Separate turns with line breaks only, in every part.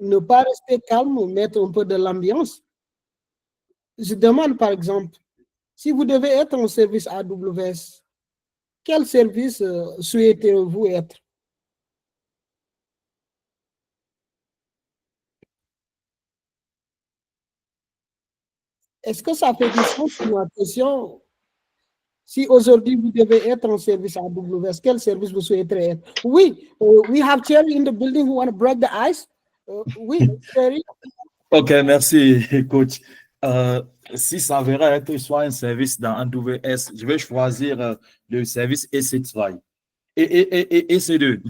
ne pas rester calme, mettre un peu de l'ambiance. Je demande par exemple, si vous devez être en service AWS, quel service souhaitez-vous être? Est-ce que ça fait du sens pour ma question? Si aujourd'hui vous devez être en service AWS, quel service vous souhaiterez être? Oui, we have Thierry in the building who want to break the ice. Oui, Thierry.
Ok, merci, coach. Si ça verrait être soit un service dans AWS, je vais choisir le service EC2. Et EC2.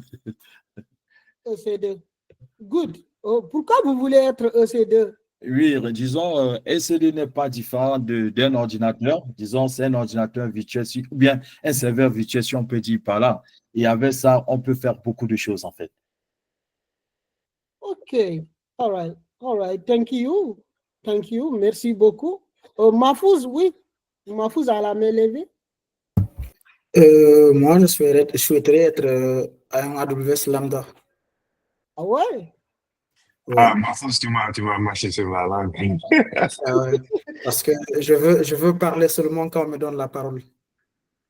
EC2. Good. Pourquoi vous voulez être EC2?
Oui, disons, EC2 n'est pas différent d'un ordinateur. Disons, c'est un ordinateur virtuel, ou bien un serveur virtuel, si on peut dire par là. Et avec ça, on peut faire beaucoup de choses, en fait.
Ok. All right. All right. Thank you. Thank you. Merci beaucoup. Mahfouz, oui. Mahfouz a la main levée.
Moi, je souhaiterais être un AWS Lambda.
Ah ouais?
Ah, Mahfouz, tu m'as marché sur la langue.
Parce que je veux parler seulement quand on me donne la parole.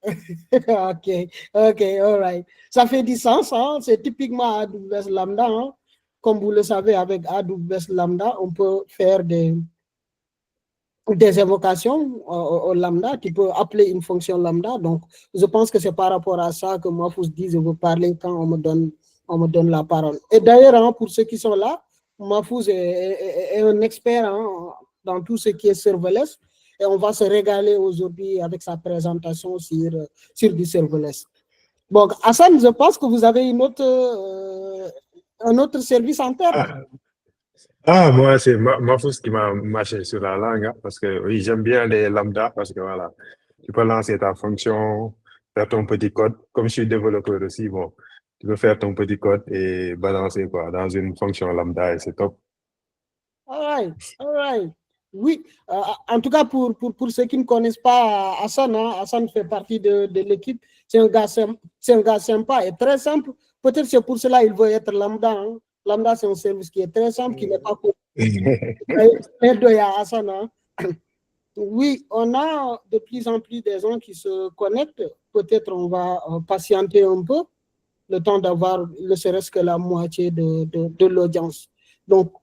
Ok, all right. Ça fait du sens, hein? C'est typiquement AWS Lambda. Hein? Comme vous le savez, avec AWS Lambda, on peut faire des invocations au Lambda. Tu peux appeler une fonction Lambda. Donc, je pense que c'est par rapport à ça que Mahfouz dit je veux parler quand on me donne la parole. Et d'ailleurs, hein, pour ceux qui sont là, Mahfouz est un expert hein, dans tout ce qui est serverless. Et on va se régaler aujourd'hui avec sa présentation sur du serverless. Bon, Hassan, je pense que vous avez un autre service en tête.
Moi, c'est Mahfouz qui m'a marché sur la langue, hein, parce que oui, j'aime bien les lambda, parce que voilà, tu peux lancer ta fonction, faire ton petit code. Comme je suis développeur aussi, bon, tu peux faire ton petit code et balancer quoi, dans une fonction lambda et c'est top.
All right. Oui, en tout cas, pour ceux qui ne connaissent pas Hassan, hein, Hassan fait partie de l'équipe. C'est un gars sympa et très simple. Peut-être c'est pour cela qu'il veut être lambda. Hein. Lambda, c'est un service qui est très simple, qui n'est pas Hassan. Hein. Oui, on a de plus en plus de gens qui se connectent. Peut-être on va patienter un peu, le temps d'avoir ne serait-ce que la moitié de l'audience. Donc,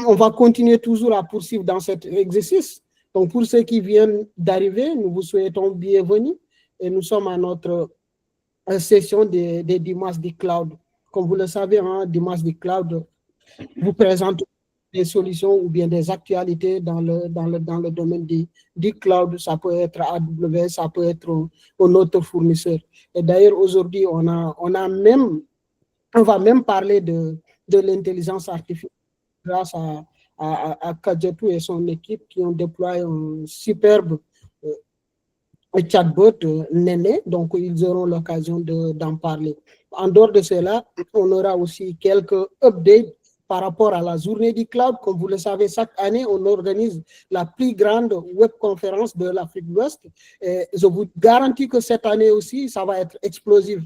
on va continuer toujours à poursuivre dans cet exercice. Donc, pour ceux qui viennent d'arriver, nous vous souhaitons bienvenue et nous sommes à notre session des Dimanches du Cloud. Comme vous le savez, hein, Dimanche du Cloud vous présente des solutions ou bien des actualités dans le domaine du cloud. Ça peut être AWS, ça peut être un autre fournisseur. Et d'ailleurs, aujourd'hui, on va même parler de l'intelligence artificielle grâce à Kajetu et son équipe qui ont déployé un superbe chatbot Néné, donc ils auront l'occasion d'en parler. En dehors de cela, on aura aussi quelques updates par rapport à la journée du cloud. Comme vous le savez, chaque année, on organise la plus grande webconférence de l'Afrique de l'Ouest. Et je vous garantis que cette année aussi, ça va être explosif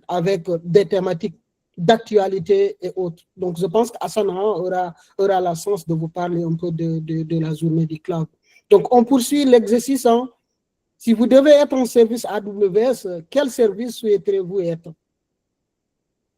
avec des thématiques d'actualité et autres. Donc, je pense qu'Assana aura la chance de vous parler un peu de la journée du cloud. Donc, on poursuit l'exercice. Hein. Si vous devez être en service AWS, quel service souhaiterez-vous être?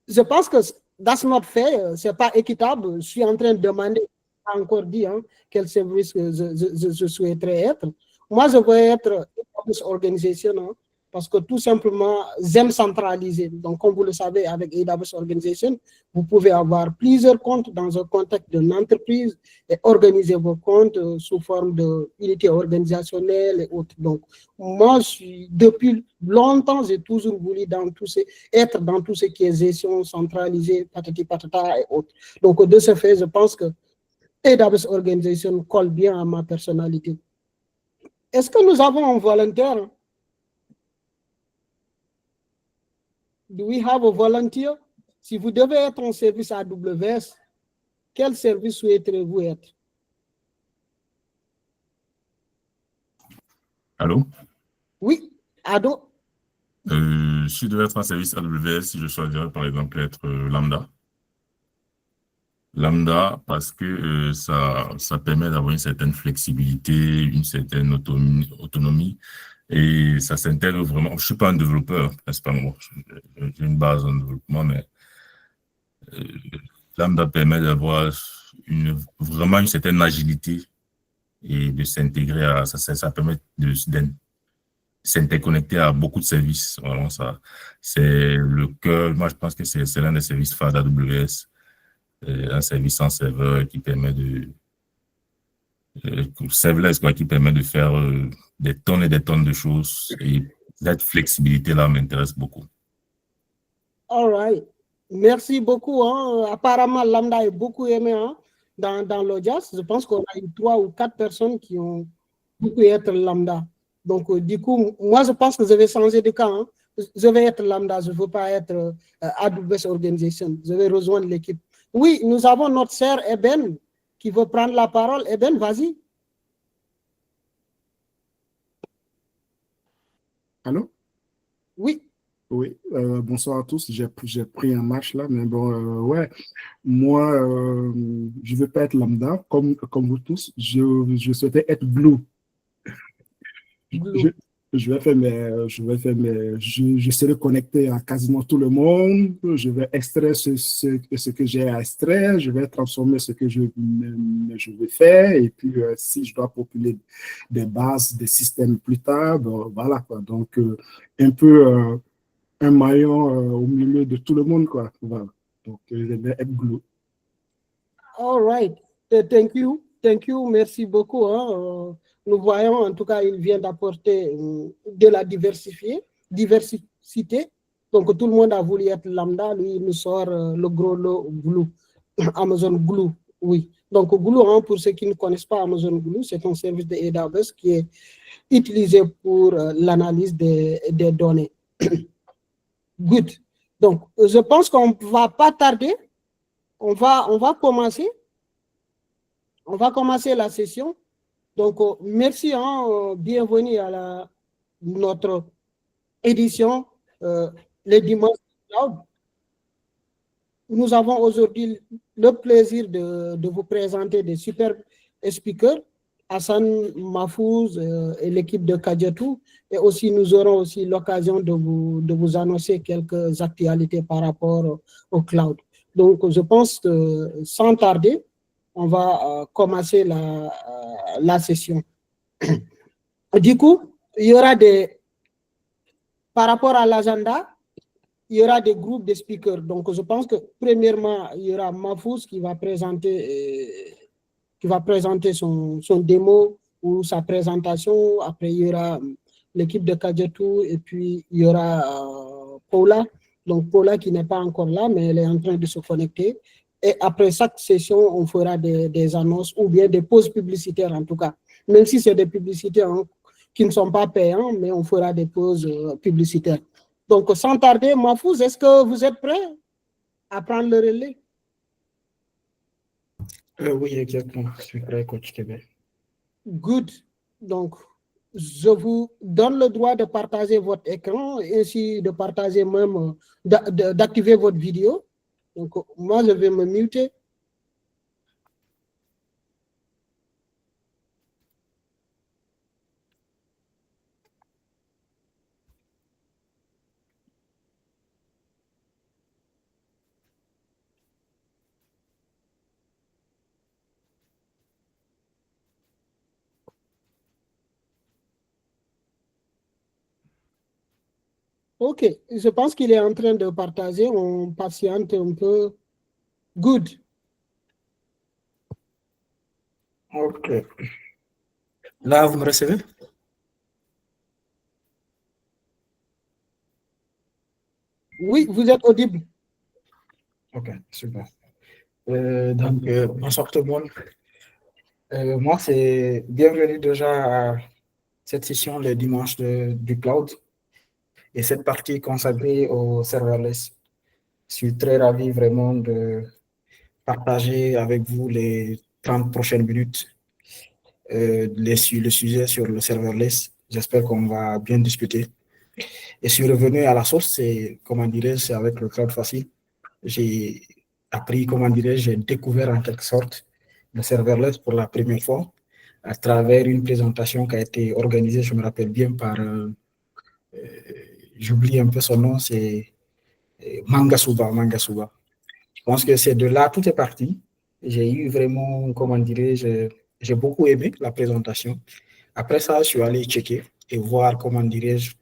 Je pense que that's not fair, c'est pas équitable. Je suis en train de demander, encore dit, hein, quel service je souhaiterais être. Moi, je veux être AWS Organization, hein, parce que tout simplement, j'aime centraliser. Donc, comme vous le savez, avec AWS Organization, vous pouvez avoir plusieurs comptes dans un contexte d'une entreprise et organiser vos comptes sous forme d'unité organisationnelle et autres. Donc, moi, depuis longtemps, j'ai toujours voulu être dans tout ce qui est gestion centralisée, patati patata et autres. Donc, de ce fait, je pense que AWS Organization colle bien à ma personnalité. Est-ce que nous avons un volontaire? Do we have a volunteer? Si vous devez être en service AWS, quel service souhaiterez-vous être?
Allô?
Oui, Ado?
Si je devais être en service AWS, je choisirais par exemple être Lambda. Lambda, parce que ça permet d'avoir une certaine flexibilité, une certaine autonomie, et ça s'intègre vraiment. Je suis pas un développeur, principalement. J'ai une base en développement, mais euh, Lambda permet d'avoir vraiment une certaine agilité et de s'intégrer à ça permet de s'interconnecter à beaucoup de services. Vraiment, ça, c'est le cœur. Moi, je pense que c'est l'un des services phares d'AWS, un service en serveur qui permet serverless, quoi, qui permet de faire des tonnes et des tonnes de choses. Et cette flexibilité-là m'intéresse beaucoup.
All right. Merci beaucoup. Hein. Apparemment, Lambda est beaucoup aimé hein, dans l'audience. Je pense qu'on a eu 3 ou 4 personnes qui ont beaucoup être Lambda. Donc, du coup, moi, je pense que je vais changer de camp. Hein. Je vais être Lambda, je ne veux pas être AWS Organization. Je vais rejoindre l'équipe. Oui, nous avons notre sœur Eben qui veut prendre la parole. Eben, vas-y.
Allô?
Oui.
Oui, bonsoir à tous. J'ai pris un match là, mais bon, ouais, moi, je ne veux pas être lambda comme vous tous. Je souhaitais être blue.
Blue.
Je serai connecté à quasiment tout le monde. Je vais extraire ce que j'ai à extraire. Je vais transformer ce que je vais faire. Et puis, si je dois populer des bases, des systèmes plus tard, bon, voilà quoi. Donc, un peu un maillon au milieu de tout le monde, quoi. Voilà. Donc, je vais être bleu.
All right. Thank you. Thank you. Merci beaucoup. Hein. Nous voyons, en tout cas, il vient d'apporter de la diversité. Donc, tout le monde a voulu être lambda. Lui, il nous sort le gros lot Glue. Amazon Glue, oui. Donc, Glue, hein, pour ceux qui ne connaissent pas Amazon Glue, c'est un service de AWS qui est utilisé pour l'analyse des données. Good. Donc, je pense qu'on ne va pas tarder. On va commencer. On va commencer la session. Donc, merci, hein, bienvenue à notre édition, les dimanches cloud. Nous avons aujourd'hui le plaisir de vous présenter des super speakers, Hassan Mahfouz et l'équipe de Kadjatou. Et aussi, nous aurons aussi l'occasion de vous annoncer quelques actualités par rapport au cloud. Donc, je pense que sans tarder, on va commencer la session. Du coup, il y aura par rapport à l'agenda, il y aura des groupes de speakers. Donc, je pense que premièrement, il y aura Mahfouz qui va présenter son démo ou sa présentation. Après, il y aura l'équipe de Kadjatou et puis il y aura Paula. Donc, Paula qui n'est pas encore là, mais elle est en train de se connecter. Et après chaque session, on fera des annonces ou bien des pauses publicitaires en tout cas. Même si c'est des publicités qui ne sont pas payantes, mais on fera des pauses publicitaires. Donc, sans tarder, Mahfouz, est-ce que vous êtes prêts à prendre le relais?
Oui, exactement. Je suis prêt, coach Québec.
Good. Donc, je vous donne le droit de partager votre écran et ainsi de partager même, d'activer votre vidéo. Donc, moi, je vais me muter. OK, je pense qu'il est en train de partager. On patiente un peu. Good.
OK. Là, vous me recevez?
Oui, vous êtes audible.
OK, super. Donc, bonsoir tout le monde. Moi, c'est bienvenue déjà à cette session le dimanche du cloud et cette partie consacrée au serverless. Je suis très ravi vraiment de partager avec vous les 30 prochaines minutes le sujet sur le serverless. J'espère qu'on va bien discuter. Et je suis revenu à la source, c'est, comment dirais-je, c'est avec le cloud facile. J'ai appris, comment dirais-je, j'ai découvert en quelque sorte le serverless pour la première fois à travers une présentation qui a été organisée, je me rappelle bien, par, j'oublie un peu son nom, c'est Mangasuba. Je pense que c'est de là, tout est parti. J'ai eu vraiment, comment dirais-je, j'ai beaucoup aimé la présentation. Après ça, je suis allé checker et voir, comment dirais-je,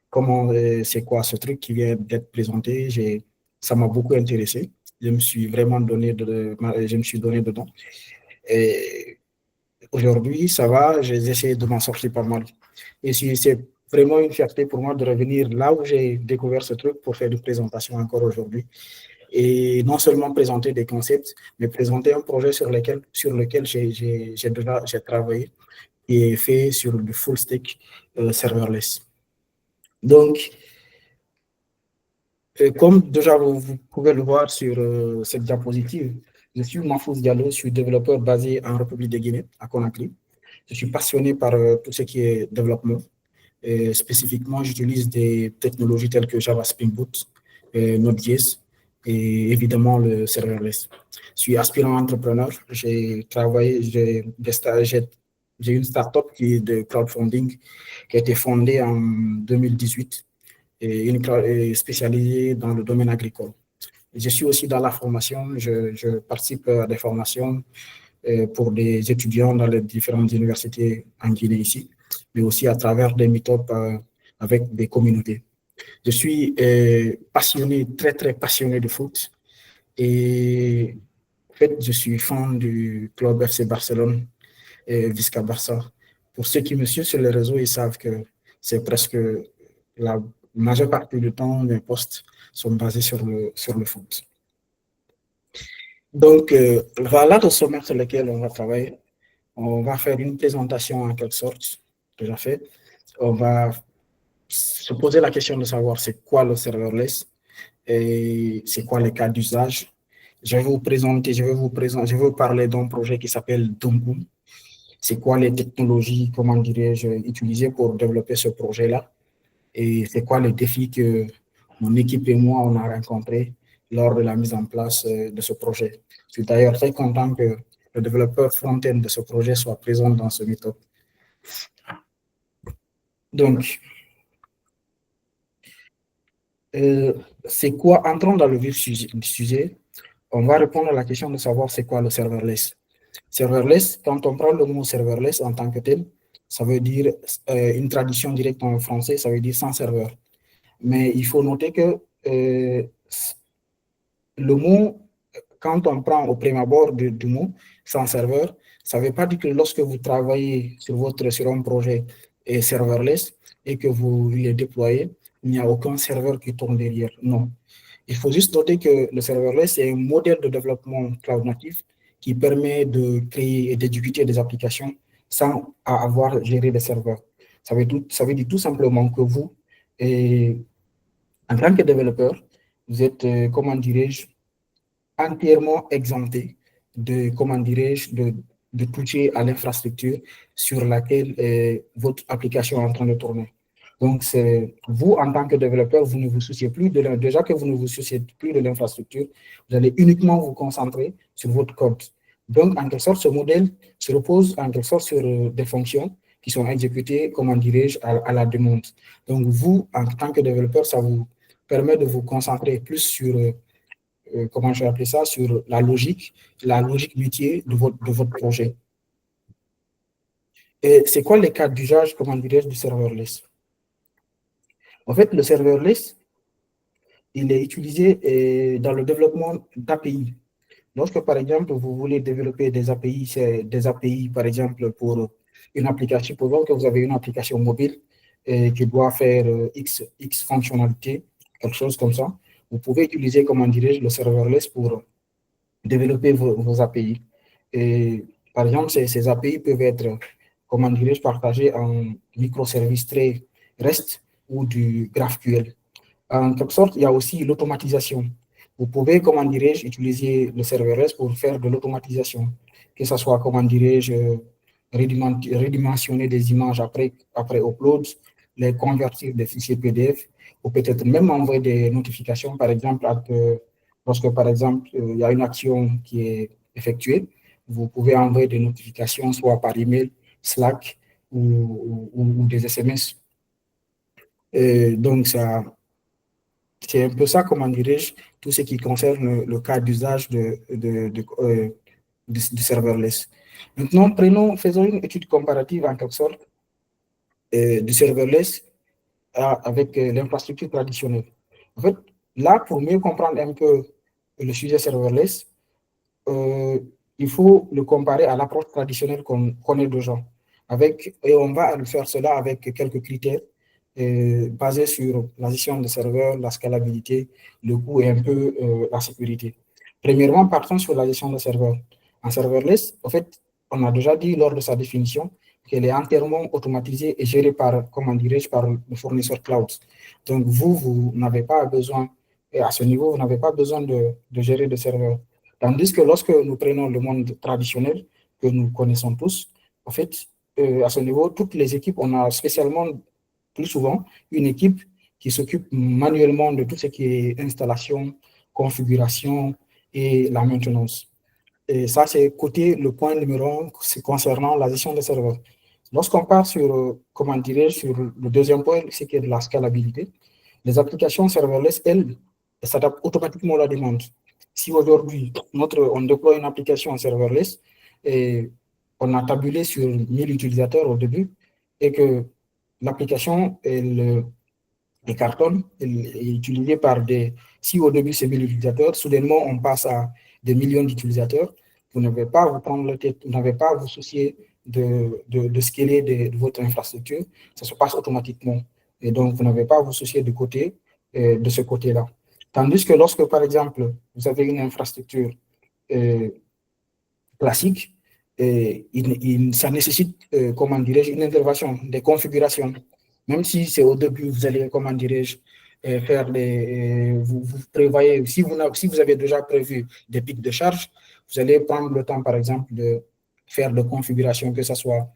comment c'est quoi ce truc qui vient d'être présenté. Ça m'a beaucoup intéressé. Je me suis vraiment donné dedans. Et aujourd'hui, ça va, j'ai essayé de m'en sortir pas mal. Et c'est vraiment une fierté pour moi de revenir là où j'ai découvert ce truc pour faire une présentation encore aujourd'hui. Et non seulement présenter des concepts, mais présenter un projet sur lequel j'ai travaillé et fait sur du full stack serverless. Donc, comme déjà vous pouvez le voir sur cette diapositive, je suis Mahfouz Diallo, je suis développeur basé en République de Guinée, à Conakry. Je suis passionné par tout ce qui est développement. Et spécifiquement, j'utilise des technologies telles que Java Spring Boot, Node.js et évidemment le serverless. Je suis aspirant entrepreneur. J'ai travaillé, j'ai une startup qui est de crowdfunding qui a été fondée en 2018 et spécialisée dans le domaine agricole. Je suis aussi dans la formation. Je participe à des formations pour des étudiants dans les différentes universités en Guinée ici, mais aussi à travers des meet-ups avec des communautés. Je suis passionné, très, très passionné de foot. Et en fait, je suis fan du club FC Barcelone et Visca Barça. Pour ceux qui me suivent sur les réseaux, ils savent que c'est presque la majeure partie du temps, mes posts sont basés sur le foot. Donc, voilà le sommaire sur lequel on va travailler. On va faire une présentation en quelque sorte, déjà fait. On va se poser la question de savoir c'est quoi le serverless et c'est quoi les cas d'usage. Je vais vous parler d'un projet qui s'appelle Dongum. C'est quoi les technologies, comment dirais-je, utilisées pour développer ce projet-là et c'est quoi les défis que mon équipe et moi, on a rencontrés lors de la mise en place de ce projet. Je suis d'ailleurs très content que le développeur front-end de ce projet soit présent dans ce meet-up. Donc, c'est quoi, entrons dans le vif du sujet, on va répondre à la question de savoir c'est quoi le serverless. Serverless, quand on prend le mot serverless en tant que tel, ça veut dire une traduction directe en français, ça veut dire sans serveur. Mais il faut noter que le mot, quand on prend au prime abord du mot sans serveur, ça ne veut pas dire que lorsque vous travaillez sur un projet serverless et que vous le déployez, il n'y a aucun serveur qui tourne derrière. Non. Il faut juste noter que le serverless est un modèle de développement cloud natif qui permet de créer et d'exécuter des applications sans avoir géré des serveurs. Ça veut dire tout simplement que vous, en tant que développeur, vous êtes, comment dirais-je, entièrement exempté de, comment dirais-je, de toucher à l'infrastructure sur laquelle votre application est en train de tourner. Donc, vous, en tant que développeur, vous ne vous souciez plus déjà que vous ne vous souciez plus de l'infrastructure, vous allez uniquement vous concentrer sur votre code. Donc, en quelque sorte, ce modèle se repose en quelque sorte sur des fonctions qui sont exécutées, comment dirais-je, à la demande. Donc, vous, en tant que développeur, ça vous permet de vous concentrer plus sur, comment je vais appeler ça, sur la logique métier de votre projet. Et c'est quoi les cas d'usage, comment dirais-je, du serverless? En fait, le serverless, il est utilisé dans le développement d'API. Lorsque, par exemple, vous voulez développer des API, par exemple, pour une application, supposons que vous avez une application mobile qui doit faire X fonctionnalités, quelque chose comme ça, vous pouvez utiliser, comment dirais-je, le serverless pour développer vos API. Et, par exemple, ces API peuvent être, comment dirais-je, partagés en microservices très REST ou du GraphQL. En quelque sorte, il y a aussi l'automatisation. Vous pouvez, comment dirais-je, utiliser le serverless pour faire de l'automatisation, que ce soit, comment dirais-je, redimensionner des images après upload, les convertir des fichiers PDF, ou peut-être même envoyer des notifications, par exemple, Lorsque, par exemple, il y a une action qui est effectuée, vous pouvez envoyer des notifications, soit par email, Slack ou des SMS. Et donc, c'est un peu ça, comment dirais-je, tout ce qui concerne le cas d'usage du serverless. Maintenant, faisons une étude comparative en quelque sorte du serverless avec l'infrastructure traditionnelle. En fait, là, pour mieux comprendre un peu le sujet serverless, il faut le comparer à l'approche traditionnelle qu'on connaît déjà. Et on va faire cela avec quelques critères basés sur la gestion des serveurs, la scalabilité, le coût et un peu la sécurité. Premièrement, partons sur la gestion des serveurs. En serverless, en fait, on a déjà dit lors de sa définition qu'elle est entièrement automatisée et gérée par, comment dirais-je, par le fournisseur cloud. Donc, vous n'avez pas besoin, et à ce niveau, vous n'avez pas besoin de gérer des serveurs. Tandis que lorsque nous prenons le monde traditionnel que nous connaissons tous, en fait, à ce niveau, toutes les équipes, on a spécialement, plus souvent, une équipe qui s'occupe manuellement de tout ce qui est installation, configuration et la maintenance. Et ça, c'est le point numéro 1, c'est concernant la gestion des serveurs. Lorsqu'on part sur, comment dirais-je, sur le deuxième point, c'est qui est de la scalabilité, les applications serverless, elles s'adaptent automatiquement à la demande. Si aujourd'hui, on déploie une application serverless et on a tabulé sur 1000 utilisateurs au début et que l'application, elle cartonne, elle est utilisée par si au début c'est 1000 utilisateurs, soudainement on passe à des millions d'utilisateurs, vous n'avez pas à vous prendre la tête, vous n'avez pas à vous soucier de scaler de votre infrastructure, ça se passe automatiquement. Et donc, vous n'avez pas à vous soucier de ce côté-là. Tandis que lorsque, par exemple, vous avez une infrastructure classique, ça nécessite, comment dirais-je, une intervention, des configurations. Même si c'est au début, vous allez, comment dirais-je, faire vous prévoyez, si vous avez déjà prévu des pics de charge, vous allez prendre le temps, par exemple, de faire des configurations, que ce soit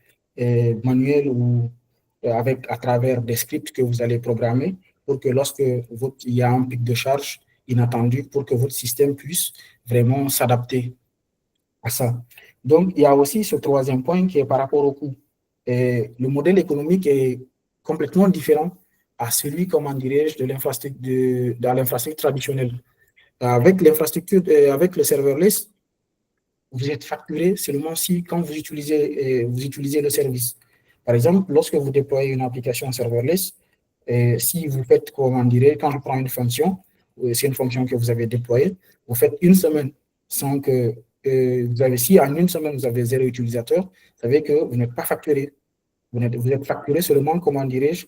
manuel ou à travers des scripts que vous allez programmer pour que lorsque il y a un pic de charge inattendu, pour que votre système puisse vraiment s'adapter à ça. Donc, il y a aussi ce troisième point qui est par rapport au coût. Le modèle économique est complètement différent à celui, comment dirais-je, de l'infrastructure traditionnelle. Avec l'infrastructure, avec le serverless, vous êtes facturé seulement quand vous utilisez le service. Par exemple, lorsque vous déployez une application serverless, si vous faites, comment dirais-je, quand je prends une fonction, c'est une fonction que vous avez déployée, vous faites une semaine sans que si en une semaine vous avez 0 utilisateur, vous savez que vous n'êtes pas facturé. Vous êtes facturé seulement, comment dirais-je,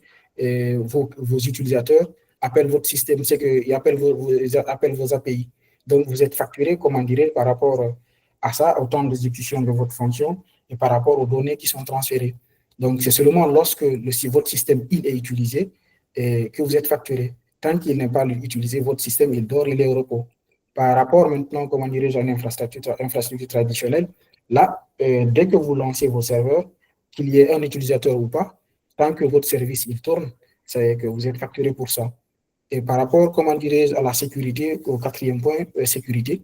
vos utilisateurs appellent votre système, c'est qu'ils appellent vos API. Donc, vous êtes facturé, comment dirais-je, par rapport à ça, au temps d'exécution de votre fonction et par rapport aux données qui sont transférées. Donc, c'est seulement lorsque votre système est utilisé que vous êtes facturé. Tant qu'il n'est pas utilisé, votre système, il dort, il est au repos. Par rapport maintenant, comment dirais-je, à une infrastructure traditionnelle, là, dès que vous lancez vos serveurs, qu'il y ait un utilisateur ou pas, tant que votre service il tourne, c'est que vous êtes facturé pour ça. Et par rapport, comment dirais-je, à la sécurité, au quatrième point, sécurité,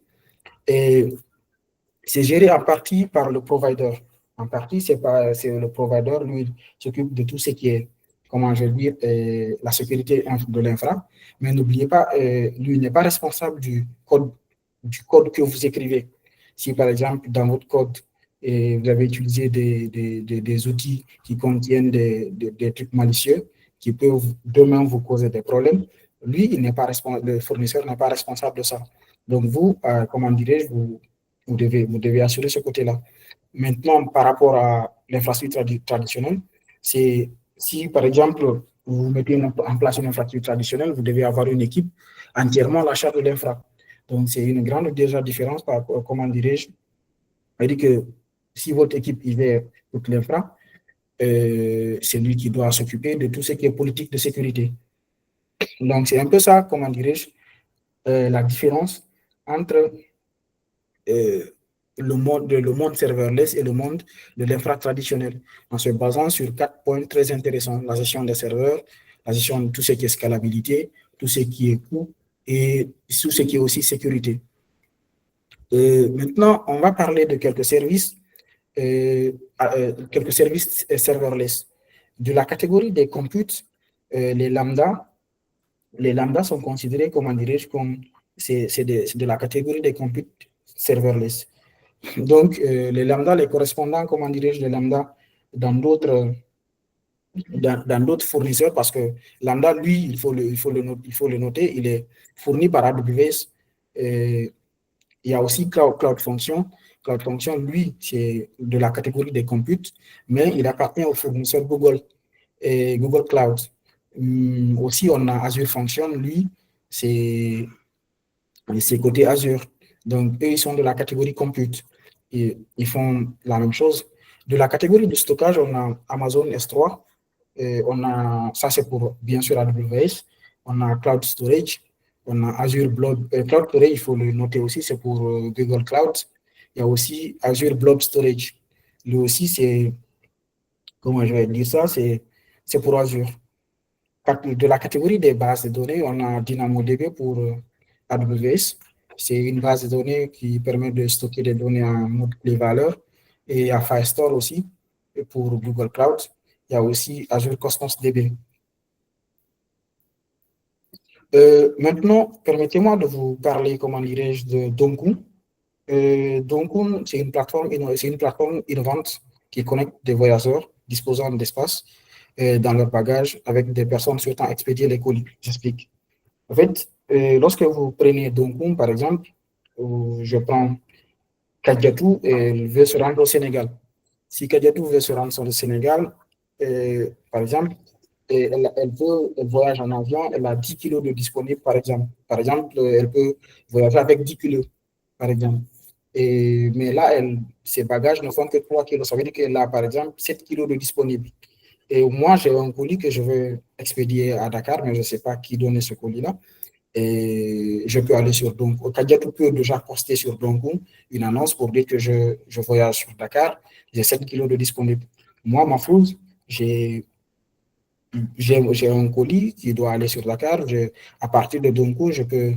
c'est géré en partie par le provider. En partie, c'est le provider, lui, s'occupe de tout ce qui est, comment je veux dire, la sécurité de l'infra. Mais n'oubliez pas, lui n'est pas responsable du code que vous écrivez. Si, par exemple, dans votre code, vous avez utilisé des outils qui contiennent des trucs malicieux qui peuvent demain vous causer des problèmes, lui, le fournisseur n'est pas responsable de ça. Donc, vous, comment dirais-je, vous devez assurer ce côté-là. Maintenant, par rapport à l'infrastructure traditionnelle, si, par exemple, vous mettez en place une infrastructure traditionnelle, vous devez avoir une équipe entièrement à la charge de l'infra. Donc, c'est une grande déjà différence par rapport, comment dirais-je, c'est-à-dire que si votre équipe gère toute l'infra, c'est lui qui doit s'occuper de tout ce qui est politique de sécurité. Donc, c'est un peu ça, comment dirais-je, la différence entre le monde serverless et le monde de l'infra traditionnel, en se basant sur 4 points très intéressants: la gestion des serveurs, la gestion de tout ce qui est scalabilité, tout ce qui est coût et sur ce qui est aussi sécurité. Maintenant, on va parler de quelques services serverless. De la catégorie des computes, les lambda sont considérés, comment dirais-je, comme c'est de la catégorie des computes serverless. Donc, les lambda, les correspondants, comment dirais-je, les lambda dans d'autres fournisseurs, parce que lambda, lui, il faut le noter, il est fourni par AWS. Il y a aussi Cloud Function. Cloud Function, lui, c'est de la catégorie des computes, mais il appartient au fournisseur Google et Google Cloud. Aussi, on a Azure Function, lui, c'est côté Azure. Donc, eux, ils sont de la catégorie compute. Et ils font la même chose. De la catégorie de stockage, on a Amazon S3. Ça, c'est pour, bien sûr, AWS. On a Cloud Storage. On a Azure Blob. Cloud Storage, il faut le noter aussi, c'est pour Google Cloud. Il y a aussi Azure Blob Storage. Lui aussi, c'est, comment je vais dire ça, c'est pour Azure. De la catégorie des bases de données, on a DynamoDB pour AWS. C'est une base de données qui permet de stocker des données en multiples valeurs. Et il y a Firestore aussi pour Google Cloud. Il y a aussi Azure Cosmos DB. Maintenant, permettez-moi de vous parler, comment dirais-je, de Donkun. Donkun, c'est une plateforme innovante qui connecte des voyageurs disposant d'espace dans leur bagage avec des personnes souhaitant expédier les colis. J'explique. En fait, lorsque vous prenez Donkun, par exemple, je prends Kadiatou et elle veut se rendre au Sénégal. Si Kadiatou veut se rendre au Sénégal, par exemple, elle voyage en avion, elle a 10 kilos de disponible, par exemple. Par exemple, elle peut voyager avec 10 kilos, par exemple. Mais là, ses bagages ne font que 3 kilos. Ça veut dire qu'elle a, par exemple, 7 kilos de disponible. Et moi, j'ai un colis que je veux expédier à Dakar, mais je ne sais pas qui donnait ce colis-là. Et je peux aller sur Donkun. Kadiatou peut déjà poster sur Donkun une annonce pour dire que je voyage sur Dakar, j'ai 7 kilos de disponible. Moi, Mahfouz, j'ai un colis qui doit aller sur Dakar. À partir de Donkun, je peux,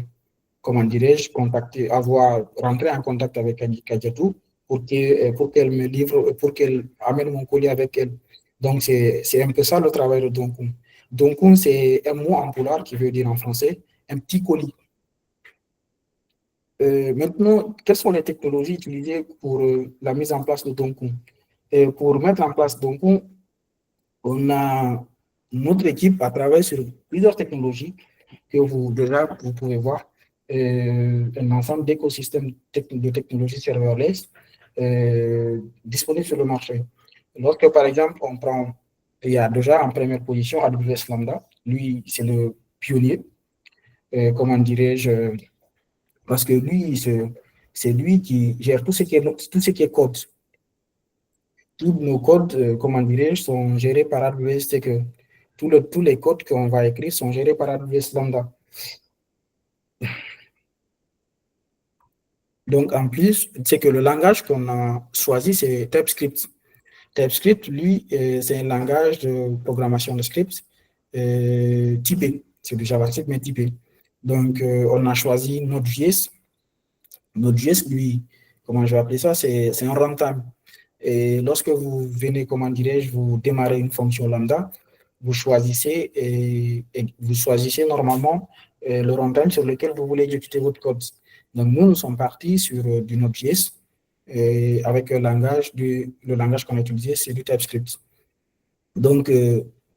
comment dirais-je, rentrer en contact avec Kadiatou pour qu'elle me livre, pour qu'elle amène mon colis avec elle. Donc, c'est un peu ça le travail de Donkun. Donkun, c'est un mot en pulaar qui veut dire en français un petit colis. Maintenant, quelles sont les technologies utilisées pour la mise en place de Donkun? Pour mettre en place Donkun, on a notre équipe a travaillé sur plusieurs technologies que vous pouvez voir. Un ensemble d'écosystèmes de technologies serverless disponibles sur le marché. Lorsque, par exemple, il y a déjà en première position AWS Lambda, lui, c'est le pionnier. Comment dirais-je, parce que lui, c'est lui qui gère tout ce qui est code. Tous nos codes, comment dirais-je, sont gérés par AWS. C'est que tous les codes qu'on va écrire sont gérés par AWS Lambda. Donc, en plus, c'est que le langage qu'on a choisi, c'est TypeScript. TypeScript, lui, c'est un langage de programmation de scripts typé. C'est du JavaScript, mais typé. Donc, on a choisi Node.js. Node.js, lui, comment je vais appeler ça, c'est un runtime. Et lorsque vous venez, comment dirais-je, vous démarrez une fonction lambda, vous choisissez normalement le runtime sur lequel vous voulez exécuter votre code. Donc, nous sommes partis sur du Node.js avec le langage qu'on a utilisé, c'est du TypeScript. Donc,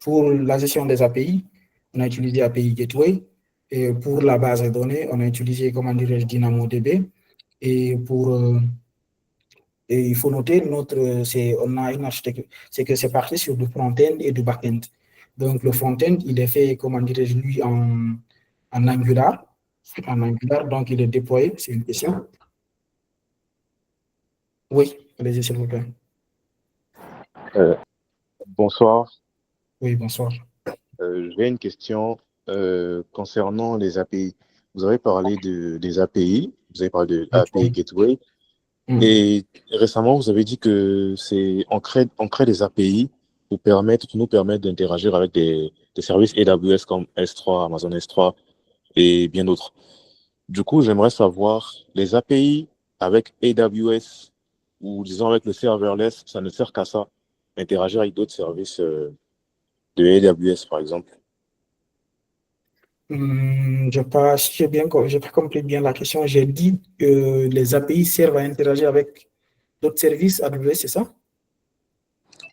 pour la gestion des API, on a utilisé API Gateway. Et pour la base de données, on a utilisé, comment dirais-je, DynamoDB. Et il faut noter, on a une architecture, c'est que c'est parti sur du front-end et du back-end. Donc, le front-end, il est fait, comment dirais-je, lui, en Angular. En Angular, donc il est déployé. C'est une question? Oui, allez-y, s'il vous plaît.
Bonsoir.
Oui, bonsoir.
J'ai une question concernant les API. Vous avez parlé des API, vous avez parlé de API Gateway, et récemment, vous avez dit que on crée des API pour nous permettre d'interagir avec des services AWS comme S3, Amazon S3. et bien d'autres. Du coup, j'aimerais savoir, les API avec AWS ou disons avec le serverless, ça ne sert qu'à ça, interagir avec d'autres services de AWS par exemple.
Si j'ai pas compris bien la question, j'ai dit que les API servent à interagir avec d'autres services AWS, c'est ça?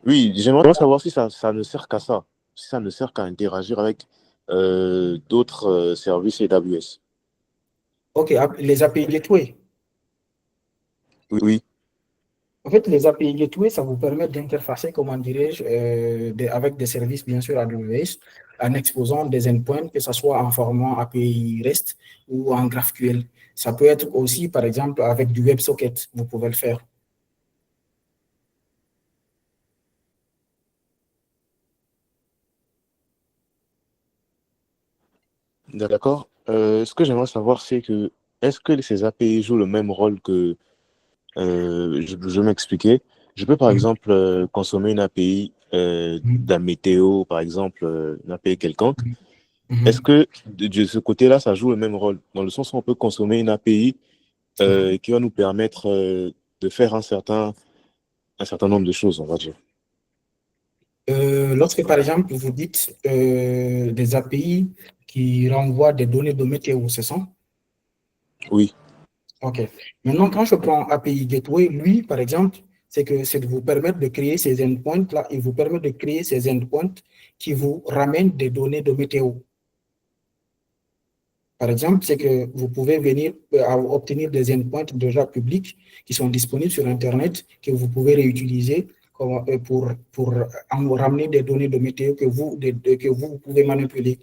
Oui, j'aimerais savoir si ça ne sert qu'à ça, si ça ne sert qu'à interagir avec d'autres services AWS.
Ok, les API Gateway.
Oui, oui.
En fait, les API Gateway, ça vous permet d'interfacer, comment dirais-je, avec des services, bien sûr, AWS, en exposant des endpoints, que ce soit en format API REST ou en GraphQL. Ça peut être aussi, par exemple, avec du WebSocket, vous pouvez le faire.
D'accord. Ce que j'aimerais savoir, c'est que est-ce que ces API jouent le même rôle que je vais m'expliquer. Je peux par exemple consommer une API de la météo, par exemple, une API quelconque. Est-ce que de ce côté-là, ça joue le même rôle? Dans le sens où on peut consommer une API qui va nous permettre de faire un certain nombre de choses, on va dire.
Lorsque, par exemple, vous dites des API qui renvoient des données de météo, c'est ça?
Oui.
OK. Maintenant, quand je prends API Gateway, lui, par exemple, c'est de vous permettre de créer ces endpoints-là. Il vous permet de créer ces endpoints qui vous ramènent des données de météo. Par exemple, c'est que vous pouvez venir obtenir des endpoints déjà publics qui sont disponibles sur Internet, que vous pouvez réutiliser pour ramener des données de météo que vous pouvez manipuler.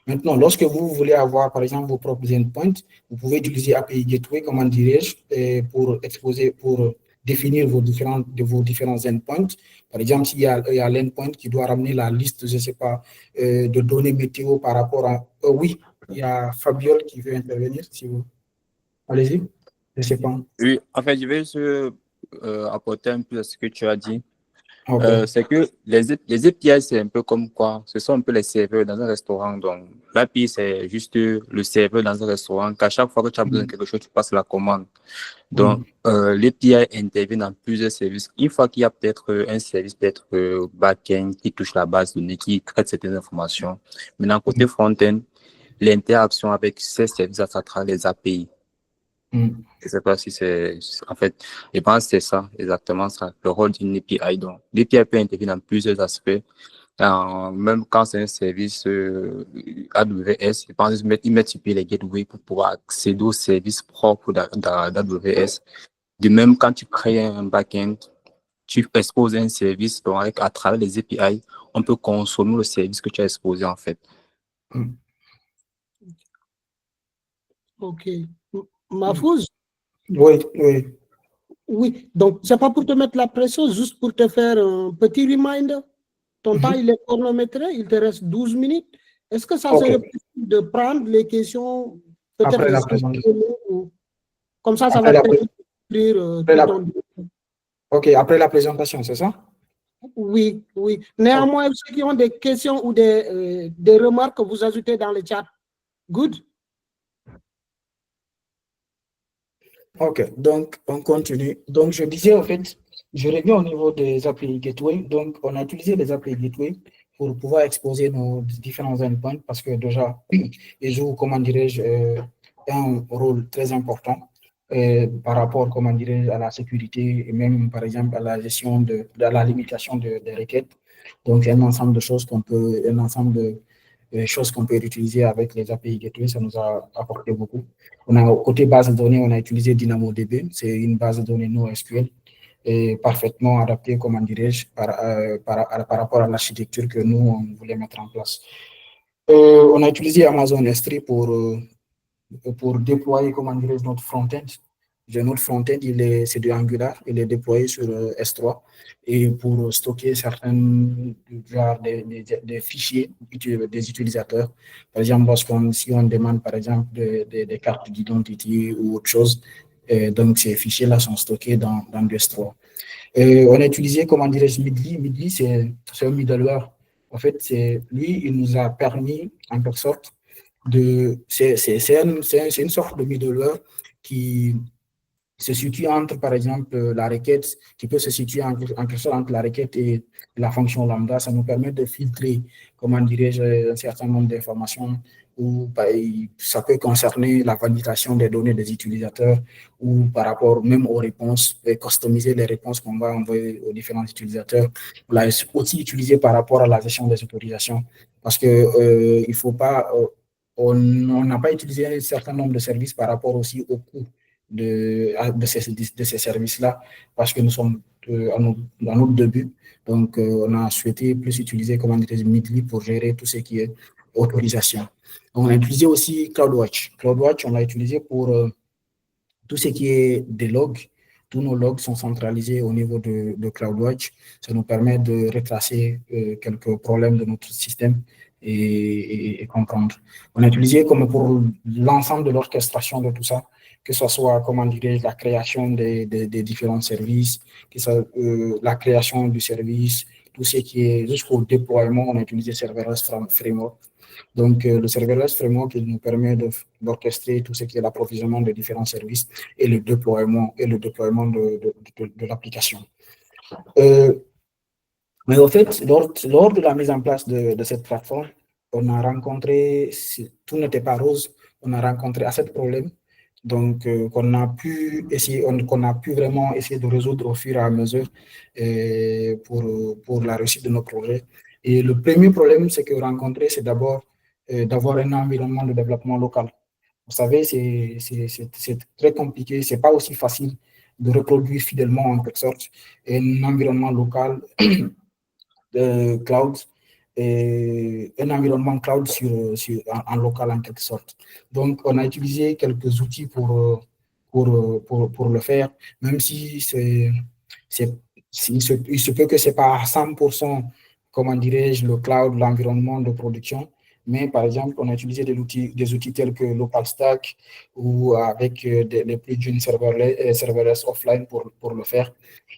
Maintenant, lorsque vous voulez avoir, par exemple, vos propres endpoints, vous pouvez utiliser API Gateway, comment dirais-je, pour définir vos différents endpoints. Par exemple, s'il y a l'endpoint qui doit ramener la liste, je ne sais pas, de données météo par rapport à... oui, il y a Fabiol qui veut intervenir, si vous... Allez-y, je ne sais pas.
Oui, en fait, je vais juste apporter un peu à ce que tu as dit.
Okay.
C'est que les API, c'est un peu comme quoi? Ce sont un peu les serveurs dans un restaurant. Donc, l'API, c'est juste le serveur dans un restaurant qu'à chaque fois que tu as besoin de quelque chose, tu passes la commande. Donc, l'API intervient dans plusieurs services. Une fois qu'il y a peut-être un service, peut-être back-end, qui touche la base de données, qui traite certaines informations. Maintenant, côté front-end, l'interaction avec ces services à travers les API. Je ne sais pas si c'est... En fait, je pense que c'est ça, exactement ça, le rôle d'une API. Donc, l'API peut intervenir dans plusieurs aspects. Même quand c'est un service AWS, je pense qu'ils mettent sur pied les gateways pour pouvoir accéder aux services propres d'AWS. De même, quand tu crées un back-end, tu exposes un service, donc à travers les API, on peut consommer le service que tu as exposé en fait.
Ok. Mahfouz?
Oui, oui.
Oui, donc c'est pas pour te mettre la pression, juste pour te faire un petit reminder. Ton temps, il est chronométré, il te reste 12 minutes. Est-ce que ça serait possible de prendre les questions peut-être
après la présentation?
Comme ça va te
Ok, après la présentation, c'est ça?
Oui, oui. Néanmoins, ceux qui ont des questions ou des remarques, vous ajoutez dans le chat. Good?
Ok, donc on continue. Donc je disais en fait, je reviens au niveau des API Gateway. Donc on a utilisé les API Gateway pour pouvoir exposer nos différents endpoints parce que déjà, ils jouent, comment dirais-je, un rôle très important par rapport, comment dirais-je, à la sécurité et même par exemple à la gestion à la limitation des requêtes. Donc un ensemble de choses un ensemble de choses qu'on peut utiliser avec les API Gateway, ça nous a apporté beaucoup. Côté base de données, on a utilisé DynamoDB, c'est une base de données NoSQL et parfaitement adaptée, comment dirais-je, par rapport à l'architecture que nous, on voulait mettre en place. On a utilisé Amazon S3 pour déployer, comment dirais-je, notre front-end. Notre front-end, c'est de Angular, il est déployé sur S3 et pour stocker certains des fichiers des utilisateurs. Par exemple, si on demande, par exemple, des cartes d'identité ou autre chose, donc ces fichiers-là sont stockés dans S3. On a utilisé, comment dirais-je, Midly. Midly, c'est un middleware. En fait, lui, il nous a permis, en quelque sorte, c'est une sorte de middleware qui se situe entre, par exemple, la requête, qui peut se situer en quelque sorte entre la requête et la fonction lambda. Ça nous permet de filtrer, comment dirais-je, un certain nombre d'informations, ou ça peut concerner la validation des données des utilisateurs, ou par rapport même aux réponses, et customiser les réponses qu'on va envoyer aux différents utilisateurs. On l'a aussi utilisé par rapport à la gestion des autorisations, parce que il faut pas, on n'a pas utilisé un certain nombre de services par rapport aussi au coût de ces services-là, parce que nous sommes à notre début. Donc, on a souhaité plus utiliser, comment dire, Midly pour gérer tout ce qui est autorisation. On a utilisé aussi CloudWatch. CloudWatch, on l'a utilisé pour tout ce qui est des logs. Tous nos logs sont centralisés au niveau de CloudWatch. Ça nous permet de retracer quelques problèmes de notre système et comprendre. On a utilisé comme pour l'ensemble de l'orchestration de tout ça, que ce soit, comment dirais-je, la création des différents services, que ce soit la création du service, tout ce qui est jusqu'au déploiement. On a utilisé Serverless Framework. Donc, le Serverless Framework, il nous permet d'orchestrer tout ce qui est l'approvisionnement des différents services et le déploiement de l'application. Mais au fait, lors de la mise en place de cette plateforme, on a rencontré, tout n'était pas rose, on a rencontré assez de problèmes, donc qu'on a pu vraiment essayer de résoudre au fur et à mesure pour la réussite de nos projets. Et le premier problème, c'est que rencontrer, c'est d'abord d'avoir un environnement de développement local. Vous savez, c'est très compliqué, c'est pas aussi facile de reproduire fidèlement en quelque sorte un environnement local cloud et un environnement cloud en local en quelque sorte. Donc, on a utilisé quelques outils pour le faire, même si il se peut que ce n'est pas à 100%, comment dirais-je, le cloud, l'environnement de production, mais par exemple, on a utilisé des outils tels que LocalStack ou avec les plugins serverless offline pour le faire.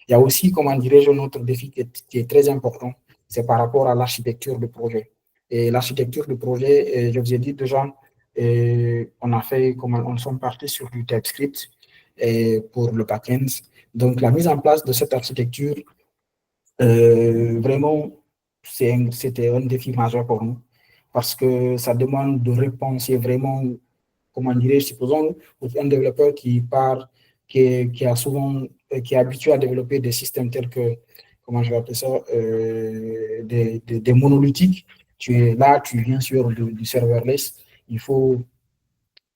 Il y a aussi, comment dirais-je, un autre défi qui est très important, c'est par rapport à l'architecture du projet. Et l'architecture du projet, je vous ai dit déjà, on sont partis sur du TypeScript pour le backend. Donc, la mise en place de cette architecture, vraiment, c'était un défi majeur pour nous parce que ça demande de repenser vraiment, comment dirais-je, supposons un développeur qui est habitué à développer des systèmes tels que, comment je vais appeler ça, des monolithiques. Tu viens sur du serverless. Il faut,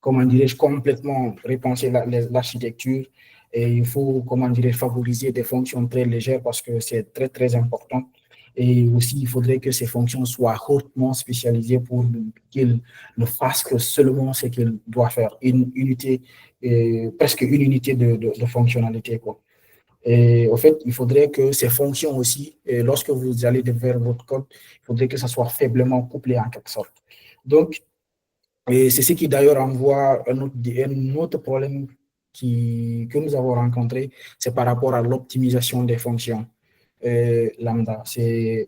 comment dirais-je, complètement repenser l'architecture et il faut, comment dirais-je, favoriser des fonctions très légères parce que c'est très, très important. Et aussi, il faudrait que ces fonctions soient hautement spécialisées pour qu'il ne fasse que seulement ce qu'il doit faire. Presque une unité de fonctionnalité, quoi. Et au fait, il faudrait que ces fonctions aussi, lorsque vous allez vers votre code, il faudrait que ça soit faiblement couplé en quelque sorte. Donc, c'est ce qui d'ailleurs envoie un autre problème que nous avons rencontré, c'est par rapport à l'optimisation des fonctions lambda. En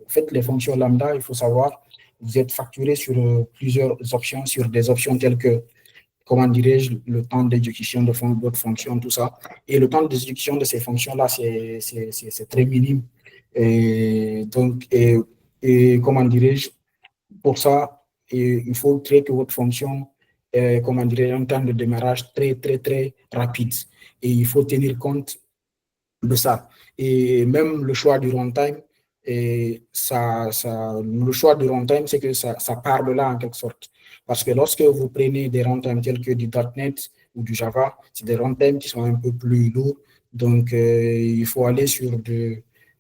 fait, les fonctions lambda, il faut savoir, vous êtes facturé sur plusieurs options, sur des options telles que, comment dirais-je, le temps d'exécution de votre fonction, tout ça. Et le temps d'exécution de ces fonctions-là, c'est très minime. Et donc, comment dirais-je, pour ça, il faut créer que votre fonction, comment dirais-je, un temps de démarrage très, très, très rapide. Et il faut tenir compte de ça. Et même le choix du runtime, le choix du runtime, c'est que ça part de là en quelque sorte. Parce que lorsque vous prenez des runtimes tels que du .NET ou du Java, c'est des runtimes qui sont un peu plus lourds. Donc, il faut aller sur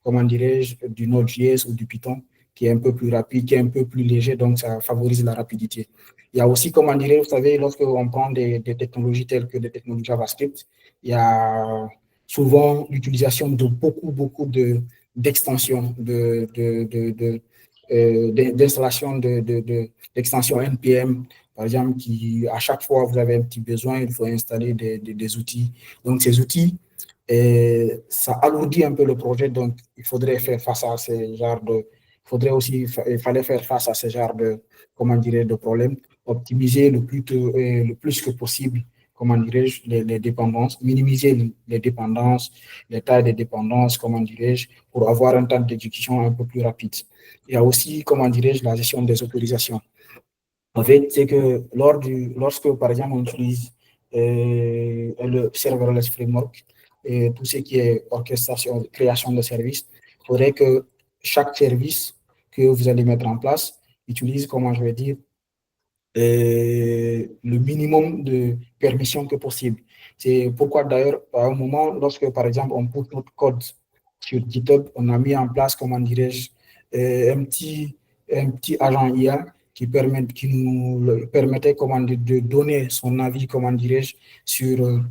comment dirais-je, du Node.js ou du Python qui est un peu plus rapide, qui est un peu plus léger, donc ça favorise la rapidité. Il y a aussi, comment dirais-je, vous savez, lorsqu'on prend des technologies telles que des technologies JavaScript, il y a souvent l'utilisation de beaucoup d'extensions, d'installation d'extensions NPM, par exemple, qui à chaque fois vous avez un petit besoin, il faut installer des outils. Donc, ces outils, ça alourdit un peu le projet, donc il faudrait faire face à ce genre il fallait faire face à ce genre de, comment dirais, de problèmes. optimiser le plus que possible, comment dirais-je, les dépendances, minimiser les dépendances, les tailles des dépendances, comment dirais-je, pour avoir un temps d'exécution un peu plus rapide. Il y a aussi, comment dirais-je, la gestion des autorisations. En fait, c'est que lorsque, par exemple, on utilise le serverless framework et tout ce qui est orchestration, création de services, il faudrait que chaque service que vous allez mettre en place utilise, comment je vais dire, le minimum de permissions que possible. C'est pourquoi d'ailleurs, à un moment, lorsque par exemple on pousse notre code sur GitHub, on a mis en place, comment dirais-je, un petit agent IA qui nous permettait de donner son avis, comment dirais-je, sur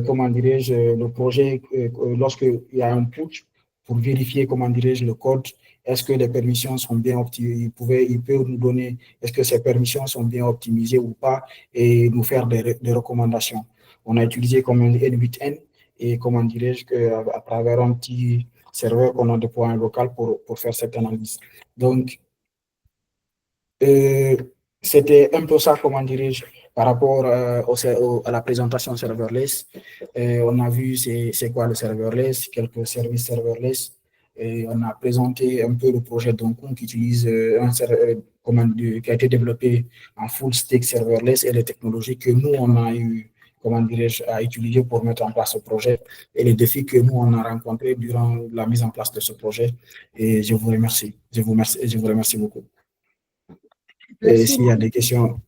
comment dirais-je, le projet lorsqu'il y a un putsch pour vérifier, comment dirais-je, le code. Est-ce que les permissions sont bien optimisées? Il peut nous donner, est-ce que ces permissions sont bien optimisées ou pas, et nous faire des recommandations. On a utilisé comme un N8N et, comment dirais-je, à travers un petit serveur qu'on a déployé en local pour faire cette analyse. Donc, c'était un peu ça, comment dirais-je, par rapport à la présentation serverless. On a vu c'est quoi le serverless, quelques services serverless. Et on a présenté un peu le projet Donkun qui utilise qui a été développé en full stack serverless et les technologies que nous, on a eu, comment dirais-je, à utiliser pour mettre en place ce projet et les défis que nous, on a rencontrés durant la mise en place de ce projet. Et je vous remercie. Je vous remercie beaucoup. Et s'il y a des questions.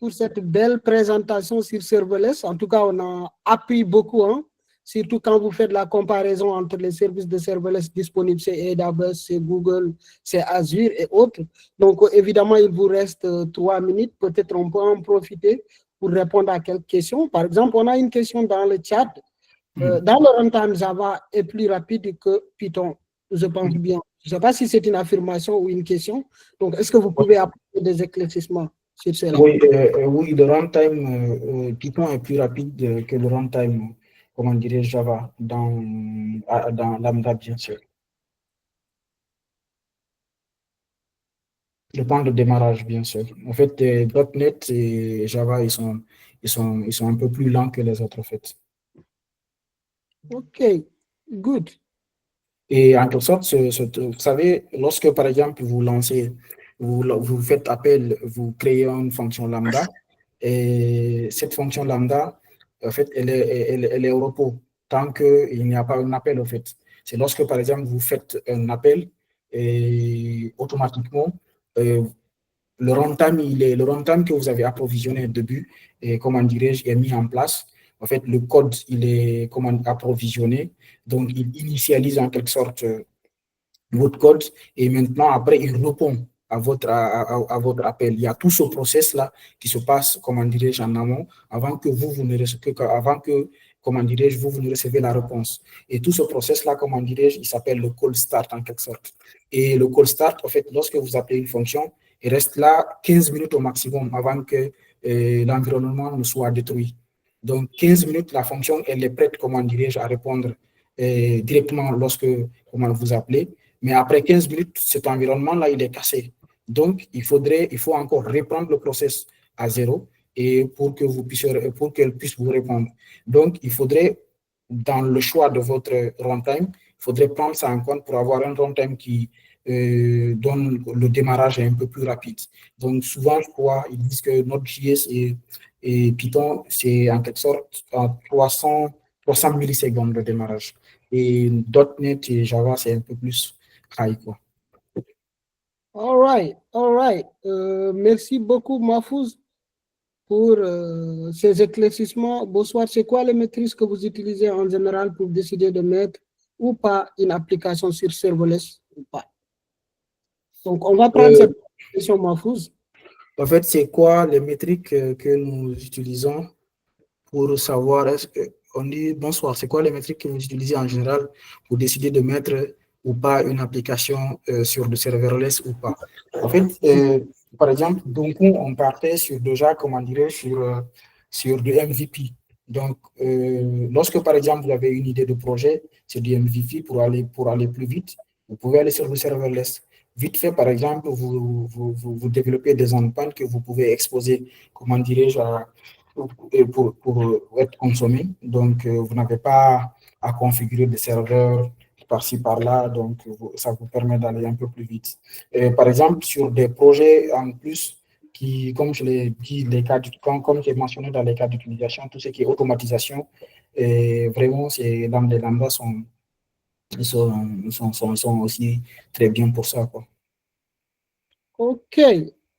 Pour cette belle présentation sur serverless. En tout cas, on a appris beaucoup, hein, surtout quand vous faites la comparaison entre les services de serverless disponibles chez AWS, chez Google, chez Azure et autres. Donc, évidemment, il vous reste 3 minutes. Peut-être on peut en profiter pour répondre à quelques questions. Par exemple, on a une question dans le chat. Dans le runtime, Java est plus rapide que Python, je pense bien. Je ne sais pas si c'est une affirmation ou une question. Donc, est-ce que vous pouvez apporter des éclaircissements sur cela?
Oui, oui, le runtime Python est plus rapide que le runtime, comment dirais-je, Java dans Lambda, bien sûr. Le temps de démarrage, bien sûr. En fait, .NET et Java, ils sont un peu plus lents que les autres, en fait.
OK, good.
Et en quelque sorte, vous savez, lorsque, par exemple, vous lancez, vous faites appel, vous créez une fonction lambda, et cette fonction lambda, en fait, elle est au repos tant qu'il n'y a pas un appel, en fait. C'est lorsque, par exemple, vous faites un appel, et automatiquement, le runtime que vous avez approvisionné au début, et comment dirais-je, est mis en place. En fait, le code, il est approvisionné, donc il initialise en quelque sorte votre code, et maintenant, après, il répond à votre appel. Il y a tout ce process-là qui se passe, comment dirais-je, en amont, avant que vous ne recevez la réponse. Et tout ce process-là, comment dirais-je, il s'appelle le call start en quelque sorte. Et le call start, en fait, lorsque vous appelez une fonction, il reste là 15 minutes au maximum avant que l'environnement ne soit détruit. Donc, 15 minutes, la fonction, elle est prête, comment dirais-je, à répondre directement lorsque vous appelez. Mais après 15 minutes, cet environnement-là, il est cassé. Donc, il faut encore reprendre le process à zéro et pour qu'elle puisse vous répondre. Donc, il faudrait, dans le choix de votre runtime, il faudrait prendre ça en compte pour avoir un runtime qui donne le démarrage un peu plus rapide. Donc, souvent, je crois, ils disent que Node.js et Python, c'est en quelque sorte à 300 millisecondes de démarrage. Et .NET et Java, c'est un peu plus high, quoi.
All right. Merci beaucoup, Mahfouz, pour ces éclaircissements. Bonsoir. C'est quoi les maîtrises que vous utilisez en général pour décider de mettre ou pas une application sur serverless ou pas? Donc, on va prendre cette question, Mahfouz.
En fait, c'est quoi les métriques que nous utilisons pour savoir, on dit bonsoir, c'est quoi les métriques que vous utilisez en général pour décider de mettre ou pas une application sur le serverless ou pas? En fait, par exemple, donc on partait sur déjà, comment dirais sur du MVP. Donc, lorsque par exemple vous avez une idée de projet, c'est du MVP pour aller plus vite, vous pouvez aller sur le serverless. vite fait, par exemple, vous développez des endpoints que vous pouvez exposer, comment dirais-je, pour être consommés. Donc, vous n'avez pas à configurer des serveurs par-ci, par-là, donc ça vous permet d'aller un peu plus vite. Par exemple, sur des projets en plus, qui, comme je l'ai dit, comme j'ai mentionné dans les cas d'utilisation, tout ce qui est automatisation, et vraiment, les lambdas sont aussi très bien pour ça, quoi.
Ok,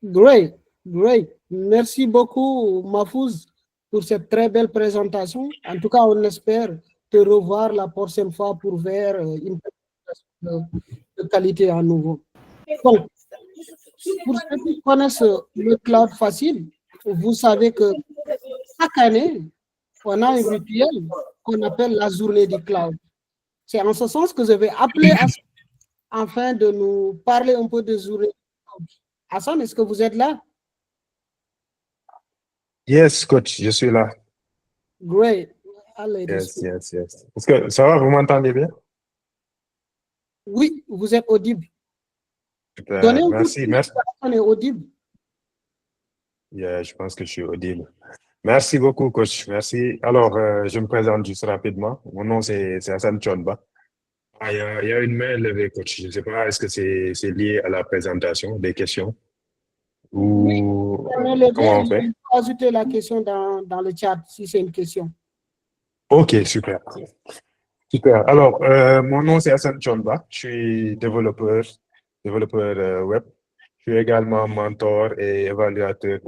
great, great. Merci beaucoup, Mahfouz, pour cette très belle présentation. En tout cas, on espère te revoir la prochaine fois pour faire une présentation de qualité à nouveau. Donc, pour ceux qui connaissent le cloud facile, vous savez que chaque année, on a un rituel qu'on appelle la journée du cloud. C'est en ce sens que je vais appeler Hassan afin de nous parler un peu de journée du cloud. Hassan, est-ce que vous êtes là?
Yes, coach, je suis là.
Great. Allez,
Yes. Est-ce que ça va, vous m'entendez bien?
oui, vous êtes audible.
Super,
Donnez un
merci.
on est audible.
Yeah, je pense que je suis audible. Merci beaucoup, coach. Merci. Alors, je me présente juste rapidement. Mon nom, c'est Hassan Chonba. Il y a une main levée, coach. Je ne sais pas, est-ce que c'est lié à la présentation des questions? Ou comment on fait?
Il faut ajouter la question dans le chat si c'est une question.
Ok, super. Super. Alors, mon nom, c'est Hassan Chonba. Je suis développeur web. Je suis également mentor et évaluateur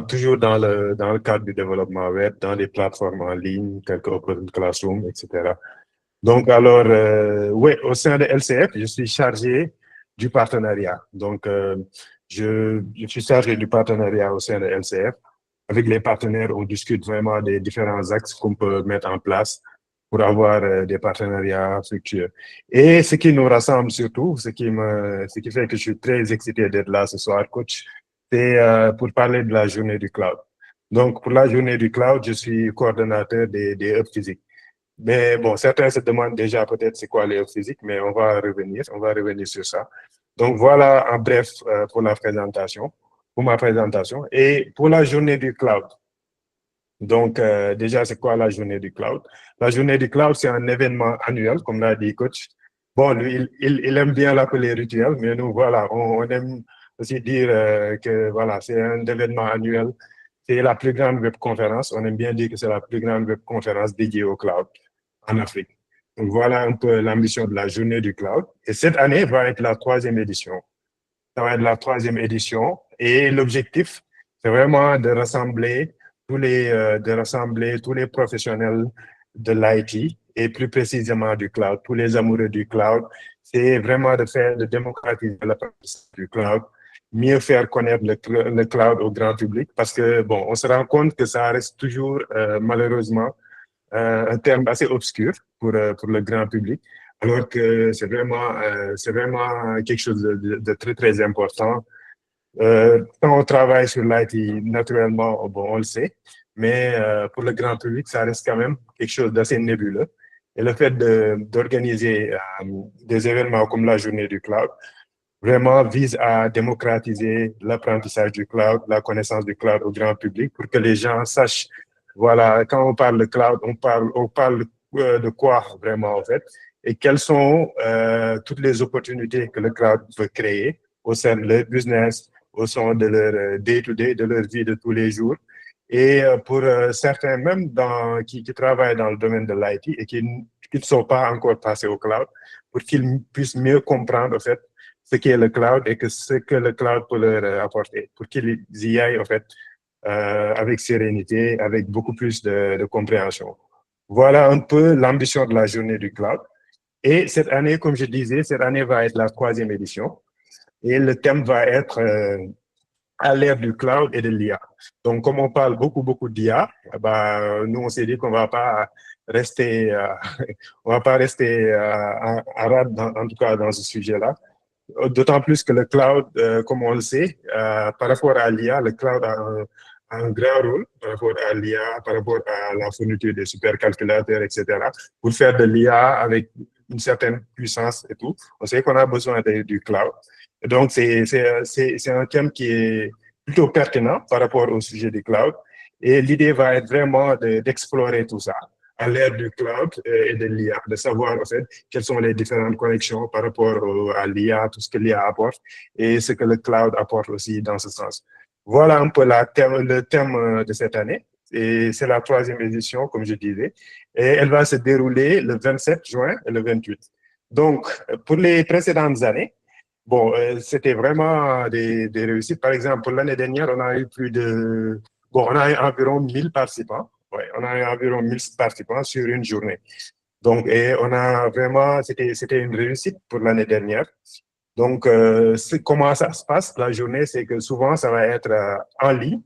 toujours dans le cadre du développement web, dans des plateformes en ligne, telles que Open Classroom, etc. Donc, alors, oui, au sein de LCF, je suis chargé du partenariat. Donc, je suis chargé du partenariat au sein de LCF. Avec les partenaires, on discute vraiment des différents axes qu'on peut mettre en place pour avoir des partenariats fructueux. Et ce qui nous rassemble surtout, ce qui fait que je suis très excité d'être là ce soir, coach, c'est pour parler de la journée du cloud. Donc, pour la journée du cloud, je suis coordonnateur des hubs physiques. Mais bon, certains se demandent déjà peut-être c'est quoi les hubs physiques, mais on va revenir sur ça. Donc, voilà en bref pour ma présentation. Et pour la journée du cloud. Donc, déjà, c'est quoi la journée du cloud? La journée du cloud, c'est un événement annuel, comme l'a dit coach. Bon, lui, il aime bien l'appeler rituel, mais nous, voilà, on aime aussi dire que voilà, c'est un événement annuel. C'est la plus grande webconférence. On aime bien dire que c'est la plus grande webconférence dédiée au cloud en Afrique. Donc, voilà un peu l'ambition de la journée du cloud. Et cette année va être la 3e édition. Ça va être la 3e édition. Et l'objectif, c'est vraiment de rassembler tous les professionnels de l'IT et plus précisément du cloud, tous les amoureux du cloud. C'est vraiment de démocratiser l'apprentissage du cloud, mieux faire connaître le cloud au grand public parce que, bon, on se rend compte que ça reste toujours, malheureusement, un terme assez obscur pour le grand public, alors que c'est vraiment quelque chose de très, très important. Quand on travaille sur l'IT, naturellement, bon, on le sait, mais pour le grand public, ça reste quand même quelque chose d'assez nébuleux. Et le fait d'organiser des événements comme la journée du cloud, vraiment vise à démocratiser l'apprentissage du cloud, la connaissance du cloud au grand public pour que les gens sachent, voilà, quand on parle de cloud, on parle de quoi vraiment en fait, et quelles sont toutes les opportunités que le cloud peut créer au sein de leur business, au sein de leur day-to-day, de leur vie de tous les jours. Et pour certains même qui travaillent dans le domaine de l'IT et qui ne sont pas encore passés au cloud, pour qu'ils puissent mieux comprendre en fait ce qu'est le cloud et ce que le cloud peut leur apporter, pour qu'ils y aillent en fait avec sérénité, avec beaucoup plus de compréhension. Voilà un peu l'ambition de la journée du cloud. Et cette année, comme je disais, cette année va être la 3e édition. Et le thème va être à l'ère du cloud et de l'IA. Donc, comme on parle beaucoup d'IA, nous, on s'est dit qu'on ne va pas rester, à rade, en tout cas dans ce sujet-là. D'autant plus que le cloud, comme on le sait, par rapport à l'IA, le cloud a un grand rôle par rapport à l'IA, par rapport à la fourniture des supercalculateurs, etc., pour faire de l'IA avec une certaine puissance et tout. On sait qu'on a besoin du cloud. Donc, c'est un thème qui est plutôt pertinent par rapport au sujet du cloud. Et l'idée va être vraiment d'explorer tout ça à l'ère du cloud et de l'IA, de savoir en fait quelles sont les différentes connexions par rapport à l'IA, tout ce que l'IA apporte et ce que le cloud apporte aussi dans ce sens. Voilà un peu le thème de cette année. Et c'est la 3e édition, comme je disais. Et elle va se dérouler le 27 juin et le 28. Donc, pour les précédentes années, bon, c'était vraiment des réussites. Par exemple, pour l'année dernière, on a eu on a eu environ 1000 participants. Ouais, on a eu environ 1000 participants sur une journée. Donc, et on a vraiment, c'était une réussite pour l'année dernière. Donc, comment ça se passe, la journée, c'est que souvent, ça va être en ligne.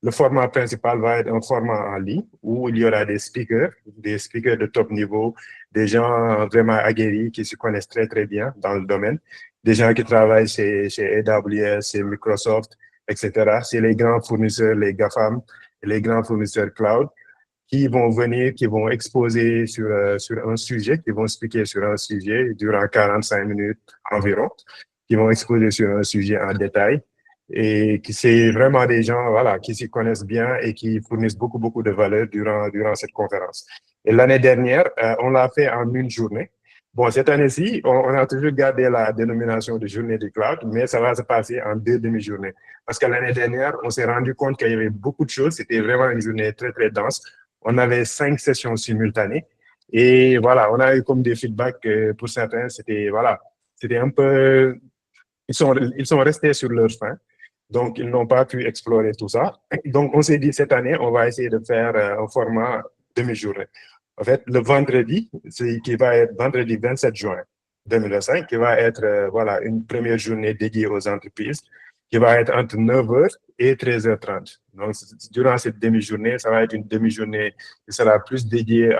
Le format principal va être un format en ligne où il y aura des speakers de top niveau, des gens vraiment aguerris qui se connaissent très, très bien dans le domaine, des gens qui travaillent chez AWS, chez Microsoft, etc. C'est les grands fournisseurs, les GAFAM, les grands fournisseurs cloud qui vont venir, qui vont exposer sur un sujet, qui vont expliquer sur un sujet durant 45 minutes environ, qui vont exposer sur un sujet en détail. Et qui c'est vraiment des gens voilà, qui s'y connaissent bien et qui fournissent beaucoup, beaucoup de valeur durant cette conférence. Et l'année dernière, on l'a fait en une journée. Bon, cette année-ci, on a toujours gardé la dénomination de journée du cloud, mais ça va se passer en 2 demi-journées. Parce que l'année dernière, on s'est rendu compte qu'il y avait beaucoup de choses. C'était vraiment une journée très, très dense. On avait 5 sessions simultanées. Et voilà, on a eu comme des feedbacks pour certains, c'était un peu... Ils sont restés sur leur faim. Donc, ils n'ont pas pu explorer tout ça. Donc, on s'est dit, cette année, on va essayer de faire un format demi-journée. En fait, le vendredi, qui va être vendredi 27 juin 2025, qui va être une première journée dédiée aux entreprises, qui va être entre 9h et 13h30. Donc, durant cette demi-journée, ça va être une demi-journée qui sera plus dédiée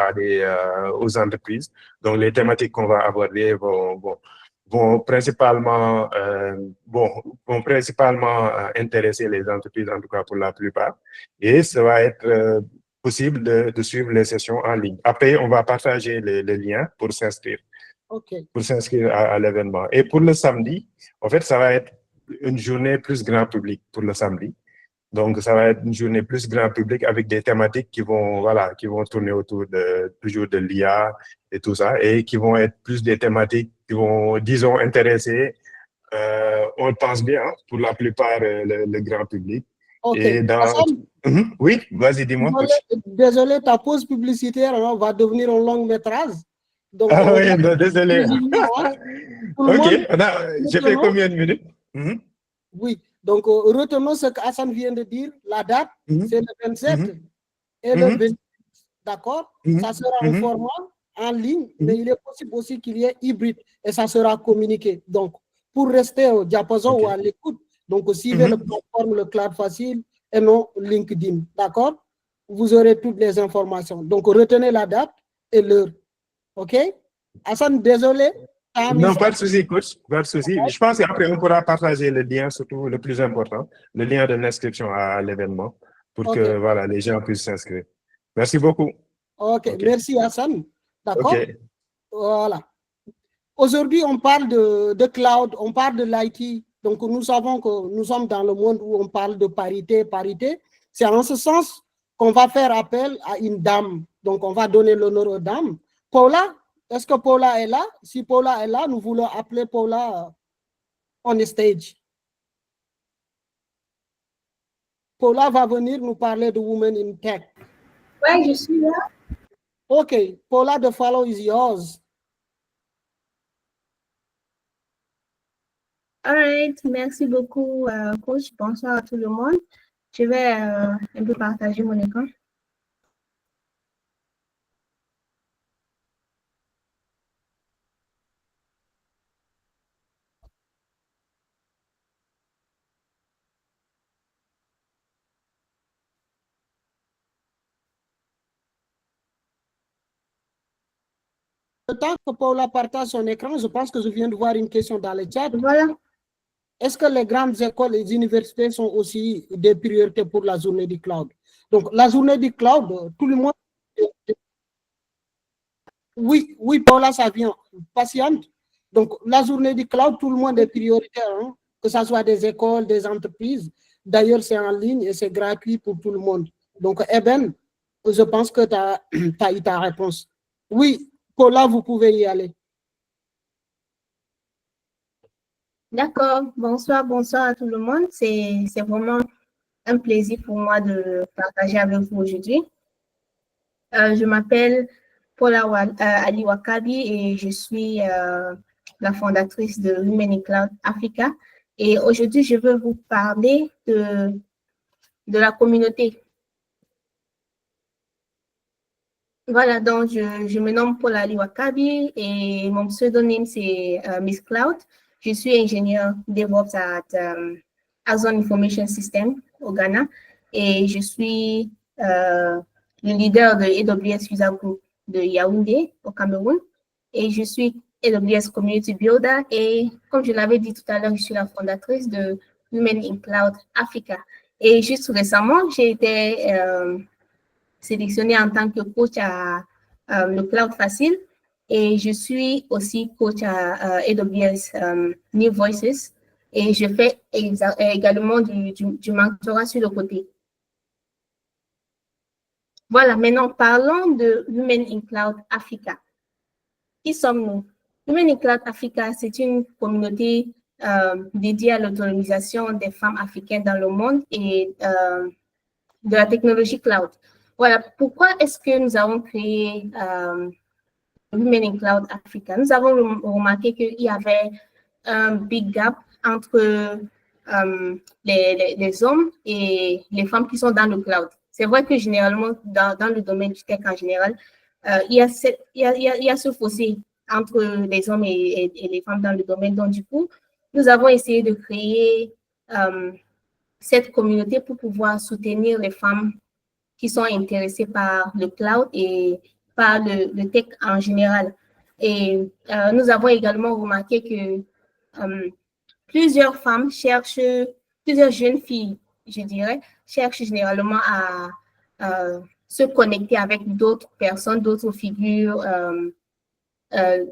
aux entreprises. Donc, les thématiques qu'on va aborder vont principalement intéresser les entreprises, en tout cas pour la plupart. Et ça va être possible de suivre les sessions en ligne. Après, on va partager les liens pour s'inscrire.
Okay.
Pour s'inscrire à l'événement. Et pour le samedi, en fait, ça va être une journée plus grand public pour le samedi. Donc, ça va être une journée plus grand public avec des thématiques qui vont tourner autour toujours de l'IA et tout ça, et qui vont être plus des thématiques qui vont, disons, intéresser, on le pense bien, pour la plupart, le grand public.
Okay.
Et oui, vas-y, dis-moi.
Désolé, ta pause publicitaire va devenir un long métrage. Donc,
oui, désolé. Ok, j'ai fait combien de minutes?
Oui, donc retenons ce qu'Hassan vient de dire. La date, c'est le 27 et le 28. D'accord? Ça sera un format en ligne, mais il est possible aussi qu'il y ait hybride et ça sera communiqué. Donc, pour rester au diapason ou à l'écoute, donc suivez la plateforme Le Cloud Facile et non LinkedIn. D'accord? Vous aurez toutes les informations. Donc, retenez la date et l'heure. OK? Hassan, désolé.
Non, pas de souci, coach. Pas de souci. Je pense qu'après, on pourra partager le lien, surtout le plus important, le lien de l'inscription à l'événement pour que les gens puissent s'inscrire. Merci beaucoup.
OK. Merci, Hassan. D'accord? Voilà. Aujourd'hui, on parle de cloud, on parle de l'IT. Donc, nous savons que nous sommes dans le monde où on parle de parité. C'est en ce sens qu'on va faire appel à une dame. Donc, on va donner l'honneur aux dames. Paula, est-ce que Paula est là? Si Paula est là, nous voulons appeler Paula on the stage. Paula va venir nous parler de Women in Tech.
Oui, je suis là.
OK. Paula, the follow is yours.
All right. Merci beaucoup, coach. Bonsoir à tout le monde. Je vais un peu partager mon écran.
Le temps que Paula partage son écran, je pense que je viens de voir une question dans le chat.
Voilà.
Est-ce que les grandes écoles et les universités sont aussi des priorités pour la journée du cloud? Donc, la journée du cloud, tout le monde... Oui, oui, Paula, ça vient. Patiente. Donc, la journée du cloud, tout le monde est prioritaire, hein, que ce soit des écoles, des entreprises. D'ailleurs, c'est en ligne et c'est gratuit pour tout le monde. Donc, Eben, je pense que tu as eu ta réponse. Oui, Paula, vous pouvez y aller.
D'accord. Bonsoir, bonsoir à tout le monde. C'est vraiment un plaisir pour moi de partager avec vous aujourd'hui. Je m'appelle Paula Ali Wakabi et je suis la fondatrice de Women in Cloud Africa. Et aujourd'hui, je veux vous parler de la communauté. Voilà, donc je me nomme Paula Ali Wakabi et mon pseudonyme c'est Miss Cloud. Je suis ingénieure DevOps à Azon Information System au Ghana et je suis le leader de AWS User Group de Yaoundé au Cameroun et je suis AWS Community Builder et comme je l'avais dit tout à l'heure, je suis la fondatrice de Women in Cloud Africa. Et juste récemment, j'ai été sélectionnée en tant que coach à le Cloud Facile et je suis aussi coach à AWS New Voices et je fais également du mentorat sur le côté. Voilà, maintenant parlons de Women in Cloud Africa. Qui sommes-nous? Women in Cloud Africa, c'est une communauté dédiée à l'autonomisation des femmes africaines dans le monde et de la technologie cloud. Voilà, pourquoi est-ce que nous avons créé Women in Cloud Africa? Nous avons remarqué qu'il y avait un big gap entre les hommes et les femmes qui sont dans le cloud. C'est vrai que généralement, dans le domaine du tech en général, il y a ce fossé entre les hommes et les femmes dans le domaine. Donc, du coup, nous avons essayé de créer cette communauté pour pouvoir soutenir les femmes qui sont intéressées par le cloud et par le tech en général. Et nous avons également remarqué que plusieurs femmes cherchent, plusieurs jeunes filles, je dirais, cherchent généralement à se connecter avec d'autres personnes, d'autres figures,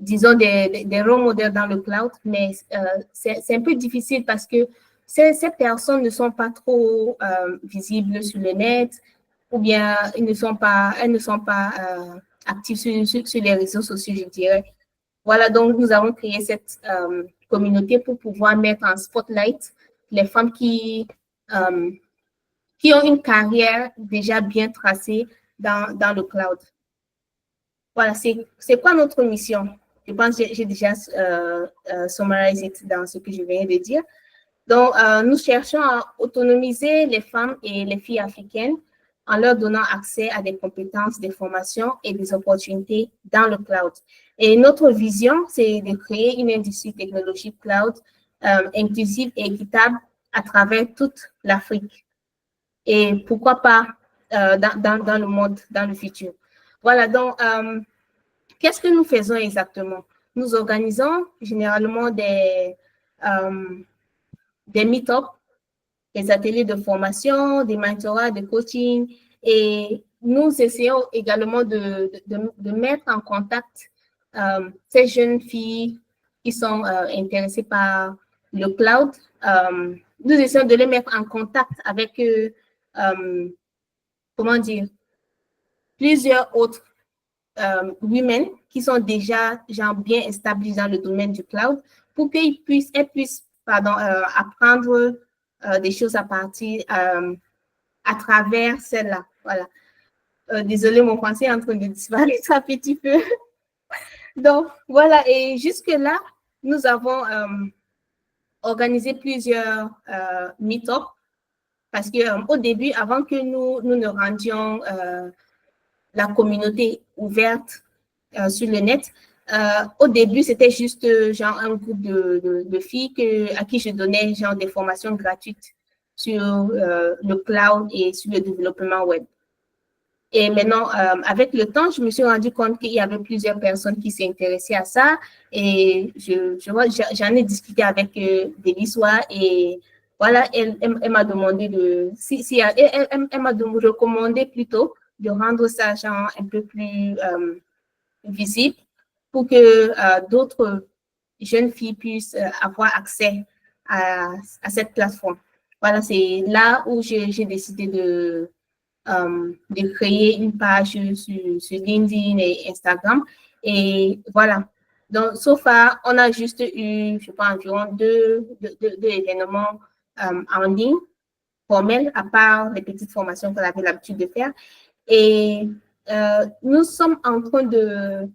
disons des role modèles dans le cloud, mais c'est un peu difficile parce que ces personnes ne sont pas trop visibles sur le net ou bien elles ne sont pas actives sur les réseaux sociaux, je dirais. Voilà, donc nous avons créé cette communauté pour pouvoir mettre en spotlight les femmes qui ont une carrière déjà bien tracée dans le cloud. Voilà, c'est quoi notre mission? Je pense que j'ai déjà summarisé dans ce que je viens de dire. Donc, nous cherchons à autonomiser les femmes et les filles africaines en leur donnant accès à des compétences, des formations et des opportunités dans le cloud. Et notre vision, c'est de créer une industrie technologique cloud inclusive et équitable à travers toute l'Afrique. Et pourquoi pas dans le monde, dans le futur. Voilà, donc, qu'est-ce que nous faisons exactement? Nous organisons généralement des meet-ups, des ateliers de formation, des mentorats, de coaching, et nous essayons également de mettre en contact ces jeunes filles qui sont intéressées par le cloud. Nous essayons de les mettre en contact avec, comment dire, plusieurs autres women qui sont déjà bien établis dans le domaine du cloud pour qu'elles puissent apprendre des choses à partir à travers celle-là. Voilà. Désolée, mon français est en train de disparaître un petit peu. Donc, voilà. Et jusque-là, nous avons organisé plusieurs meet-ups parce qu'au début, avant que nous ne rendions la communauté ouverte sur le net, au début, c'était juste genre un groupe de filles à qui je donnais genre des formations gratuites sur le cloud et sur le développement web. Et maintenant, avec le temps, je me suis rendu compte qu'il y avait plusieurs personnes qui s'intéressaient à ça et j'en ai discuté avec Deliswa et voilà, elle m'a demandé elle m'a recommandé plutôt de rendre ça genre un peu plus visible pour que d'autres jeunes filles puissent avoir accès à cette plateforme. Voilà, c'est là où j'ai décidé de créer une page sur LinkedIn et Instagram. Et voilà. Donc, so far, on a juste eu, je pense, environ deux événements en ligne formels, à part les petites formations qu'on avait l'habitude de faire. Et nous sommes en train de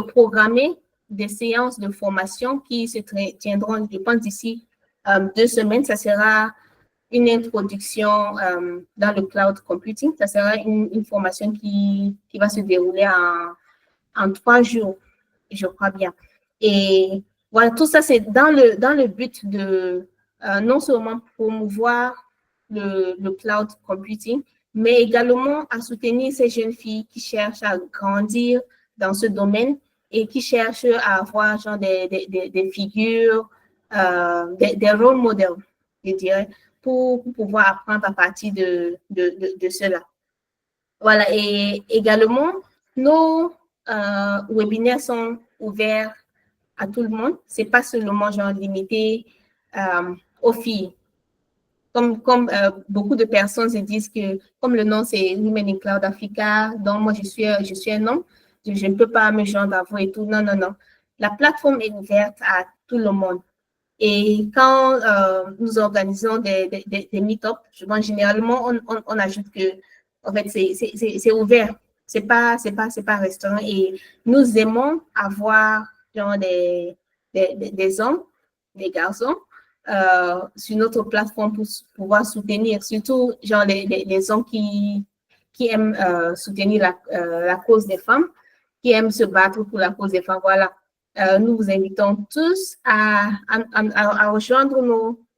programmer des séances de formation qui se tiendront, je pense, d'ici 2 semaines. Ça sera une introduction dans le cloud computing. Ça sera une formation qui va se dérouler en 3 jours, je crois bien. Et voilà, tout ça, c'est dans le but de non seulement promouvoir le cloud computing, mais également à soutenir ces jeunes filles qui cherchent à grandir dans ce domaine et qui cherchent à avoir genre des figures, des role models, je dirais, pour pouvoir apprendre à partir de cela. Voilà, et également, nos webinaires sont ouverts à tout le monde. Ce n'est pas seulement genre limité aux filles. Comme beaucoup de personnes se disent que, comme le nom c'est Women in Cloud Africa, donc moi je suis un homme, je ne peux pas me joindre à vous et tout. Non, non, non. La plateforme est ouverte à tout le monde. Et quand nous organisons des meet-ups, généralement on ajoute que en fait c'est ouvert, c'est pas restaurant, et nous aimons avoir genre des hommes, des garçons sur notre plateforme pour pouvoir soutenir, surtout genre les hommes qui aiment soutenir la cause des femmes, qui aiment se battre pour la cause des femmes. Voilà. Nous vous invitons tous à rejoindre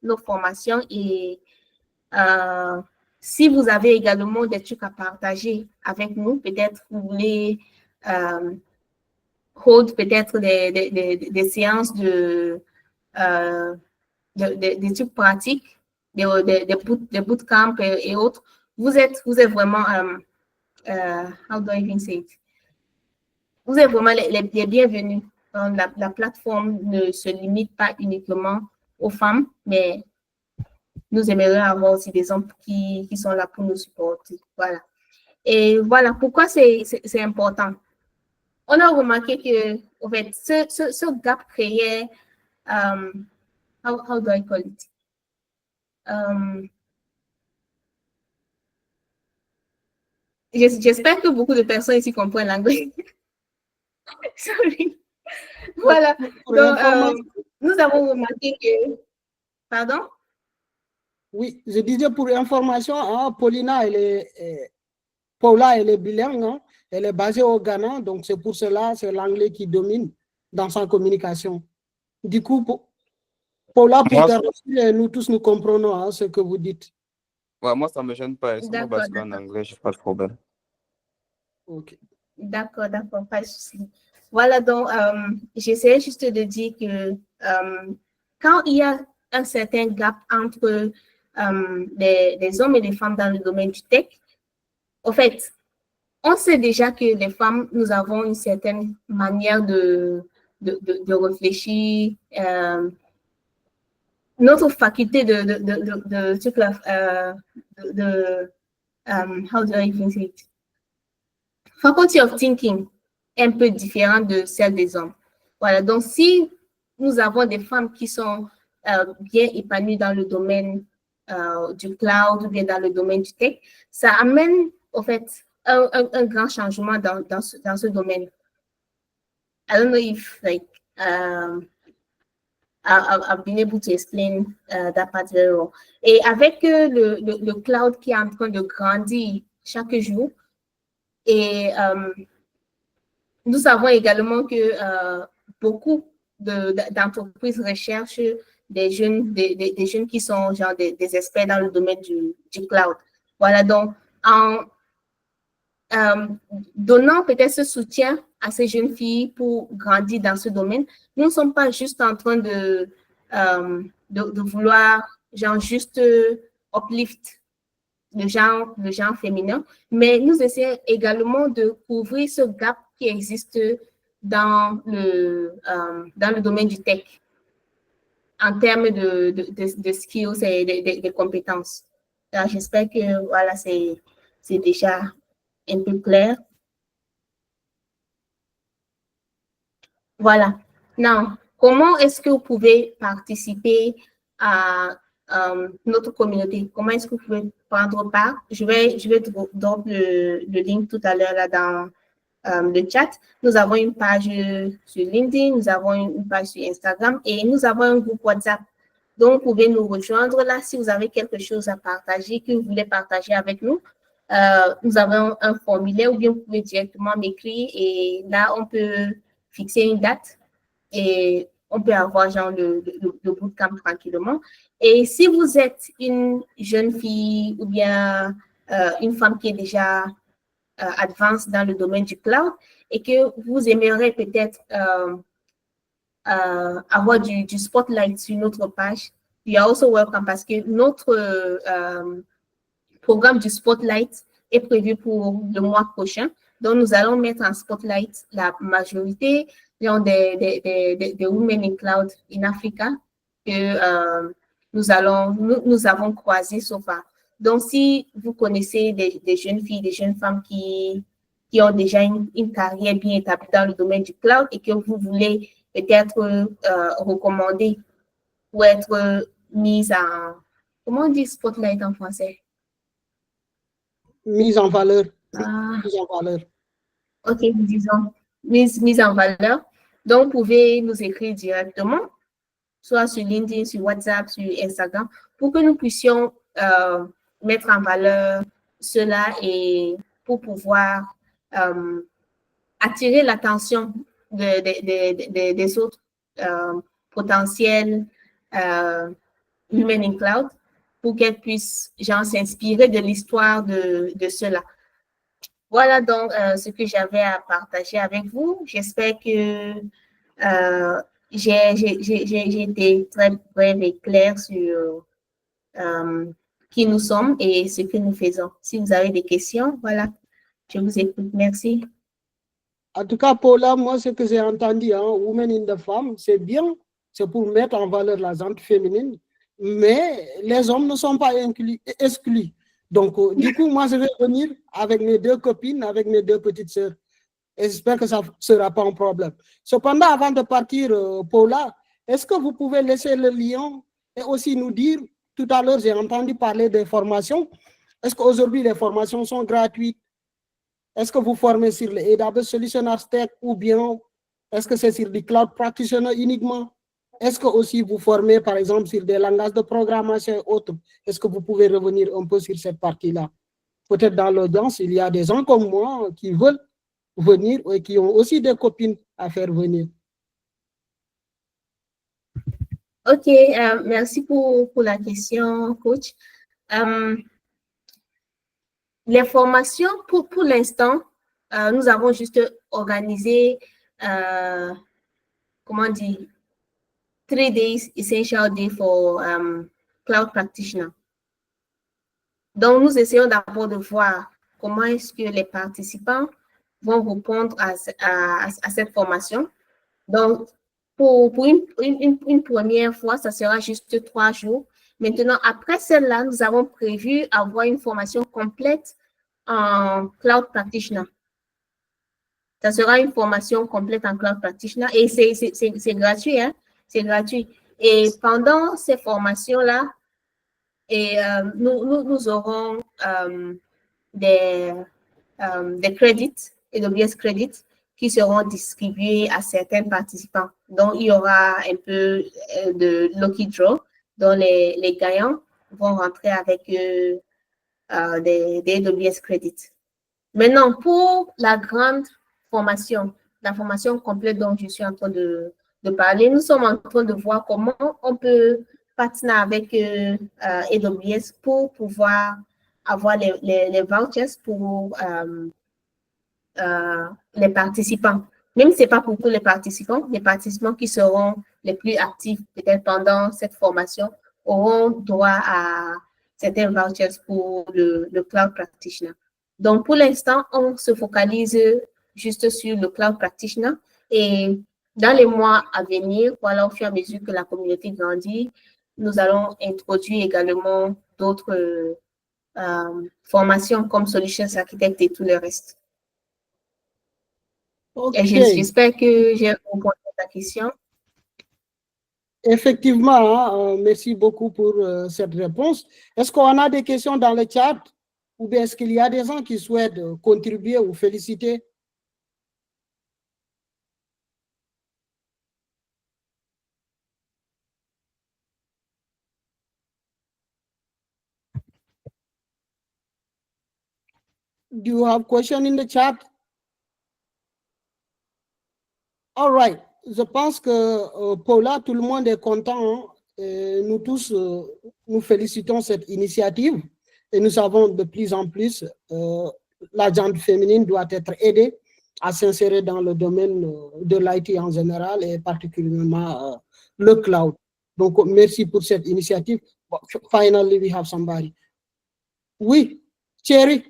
nos formations, et si vous avez également des trucs à partager avec nous, peut-être vous voulez hold peut-être des séances des trucs pratiques, des bootcamps et autres, vous êtes vraiment, how do I even say it? Vous êtes vraiment les bienvenus. La plateforme ne se limite pas uniquement aux femmes, mais nous aimerions avoir aussi des hommes qui sont là pour nous supporter. Voilà. Et voilà pourquoi c'est important. On a remarqué que, en fait, ce gap créait, how do I call it? J'espère que beaucoup de personnes ici comprennent l'anglais. Sorry. Voilà. Donc, nous avons remarqué que... Pardon?
Oui, je disais pour information, hein, Paula, elle est bilingue, hein, elle est basée au Ghana, donc c'est pour cela, c'est l'anglais qui domine dans sa communication. Du coup, Paula, pour garantir, nous tous nous comprenons hein, ce que vous dites.
Ouais, moi, ça ne me gêne pas. Si on bascule en anglais, je n'ai pas de problème.
Ok.
D'accord, pas de souci. Voilà, donc, j'essaie juste de dire que quand il y a un certain gap entre les hommes et les femmes dans le domaine du tech, en fait, on sait déjà que les femmes, nous avons une certaine manière de réfléchir, notre faculté how do I even say it? Faculty of thinking est un peu différente de celle des hommes. Voilà, donc si nous avons des femmes qui sont bien épanouies dans le domaine du cloud ou bien dans le domaine du tech, ça amène en fait un grand changement dans ce domaine. I don't know if like I've been able to explain that part very well. Et avec le cloud qui est en train de grandir chaque jour, et nous savons également que beaucoup d'entreprises recherchent des jeunes qui sont genre des experts dans le domaine du cloud. Voilà, donc en donnant peut-être ce soutien à ces jeunes filles pour grandir dans ce domaine, nous ne sommes pas juste en train de vouloir genre juste uplift le genre féminin, mais nous essayons également de couvrir ce gap qui existent dans le domaine du tech en termes de skills et de compétences. Alors, j'espère que voilà, c'est déjà un peu clair. Voilà. Now, comment est-ce que vous pouvez participer à notre communauté? Comment est-ce que vous pouvez prendre part? Je vais drop le link tout à l'heure là dans le chat. Nous avons une page sur LinkedIn, nous avons une page sur Instagram et nous avons un groupe WhatsApp. Donc, vous pouvez nous rejoindre là si vous avez quelque chose à partager, que vous voulez partager avec nous. Nous avons un formulaire ou bien vous pouvez directement m'écrire et là, on peut fixer une date et on peut avoir genre le bootcamp tranquillement. Et si vous êtes une jeune fille ou bien une femme qui est déjà advanced dans le domaine du cloud et que vous aimeriez peut-être avoir du spotlight sur notre page, you are also welcome parce que notre programme du spotlight est prévu pour le mois prochain. Donc, nous allons mettre en spotlight la majorité des Women in Cloud in Africa que nous avons croisé so far. Donc, si vous connaissez des jeunes filles, des jeunes femmes qui ont déjà une carrière bien établie dans le domaine du cloud et que vous voulez peut-être recommander ou être mise en... Comment on dit spotlight en français?
Mise en valeur.
Mise
en valeur.
OK, disons mise en valeur. Donc, vous pouvez nous écrire directement, soit sur LinkedIn, sur WhatsApp, sur Instagram, pour que nous puissions mettre en valeur cela et pour pouvoir attirer l'attention des autres potentiels Women in Cloud pour qu'elles puissent s'inspirer de l'histoire de cela. Voilà donc ce que j'avais à partager avec vous. J'espère que j'ai été très brève et claire sur qui nous sommes et ce que nous faisons. Si vous avez des questions, voilà, je vous écoute. Merci.
En tout cas, Paula, moi, ce que j'ai entendu, Women in the Farm, c'est bien, c'est pour mettre en valeur la gente féminine, mais les hommes ne sont pas exclus. Donc, du coup, moi, je vais venir avec mes 2 copines, avec mes 2 petites sœurs. Et j'espère que ça ne sera pas un problème. Cependant, avant de partir, Paula, est-ce que vous pouvez laisser le lien et aussi nous dire, tout à l'heure, j'ai entendu parler des formations. Est-ce qu'aujourd'hui, les formations sont gratuites? Est-ce que vous formez sur les AWS Solution Architect ou bien est-ce que c'est sur du Cloud Practitioner uniquement? Est-ce que aussi vous formez, par exemple, sur des langages de programmation et autres? Est-ce que vous pouvez revenir un peu sur cette partie-là? Peut-être dans l'audience, il y a des gens comme moi qui veulent venir et qui ont aussi des copines à faire venir.
OK, merci pour la question, coach. Les formations, pour l'instant, nous avons juste organisé, comment dire, 3 days essential day for cloud practitioner. Donc, nous essayons d'abord de voir comment est-ce que les participants vont répondre à cette formation. Donc, pour une première fois, ça sera juste 3 jours. Maintenant, après celle-là, nous avons prévu avoir une formation complète en Cloud Practitioner. Ça sera une formation complète en Cloud Practitioner et c'est gratuit, hein? C'est gratuit. Et pendant ces formations-là, nous aurons des crédits, AWS crédits, qui seront distribués à certains participants. Donc, il y aura un peu de lucky draw, dont les gagnants vont rentrer avec des AWS crédits. Maintenant, pour la grande formation, la formation complète dont je suis en train de parler, nous sommes en train de voir comment on peut participer avec AWS pour pouvoir avoir les vouchers pour les participants. Même si ce n'est pas pour tous les participants qui seront les plus actifs peut-être pendant cette formation auront droit à certains vouchers pour le Cloud Practitioner. Donc, pour l'instant, on se focalise juste sur le cloud practitioner. Et dans les mois à venir, voilà, au fur et à mesure que la communauté grandit, nous allons introduire également d'autres formations comme Solutions Architect et tout le reste.
Okay.
J'espère que j'ai répondu à ta question.
Effectivement, merci beaucoup pour cette réponse. Est-ce qu'on a des questions dans le chat ou bien est-ce qu'il y a des gens qui souhaitent contribuer ou féliciter? Do you have question in the chat? All right. Je pense que Paula, tout le monde est content. Hein? Et nous tous, nous félicitons cette initiative et nous savons de plus en plus la gente féminine doit être aidée à s'insérer dans le domaine de l'IT en général et particulièrement le cloud. Donc, merci pour cette initiative. Finally, we have somebody. Oui, Thierry.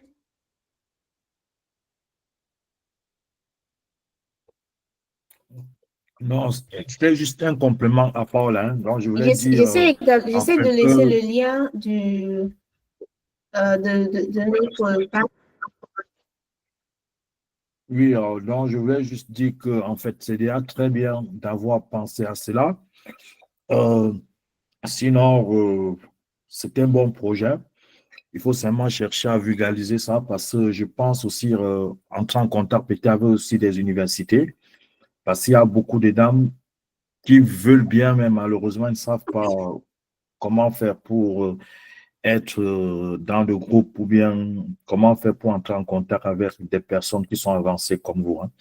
Non, c'était juste un complément à Paul. Hein. Donc, je voulais dire.
J'essaie de laisser le lien de notre page.
Oui, donc je voulais juste dire que en fait, c'est déjà très bien d'avoir pensé à cela. Sinon, c'est un bon projet. Il faut seulement chercher à vulgariser ça parce que je pense aussi entrer en contact peut-être avec aussi des universités. Parce qu'il y a beaucoup de dames qui veulent bien, mais malheureusement, ils ne savent pas comment faire pour être dans le groupe ou bien comment faire pour entrer en contact avec des personnes qui sont avancées comme vous. Hein.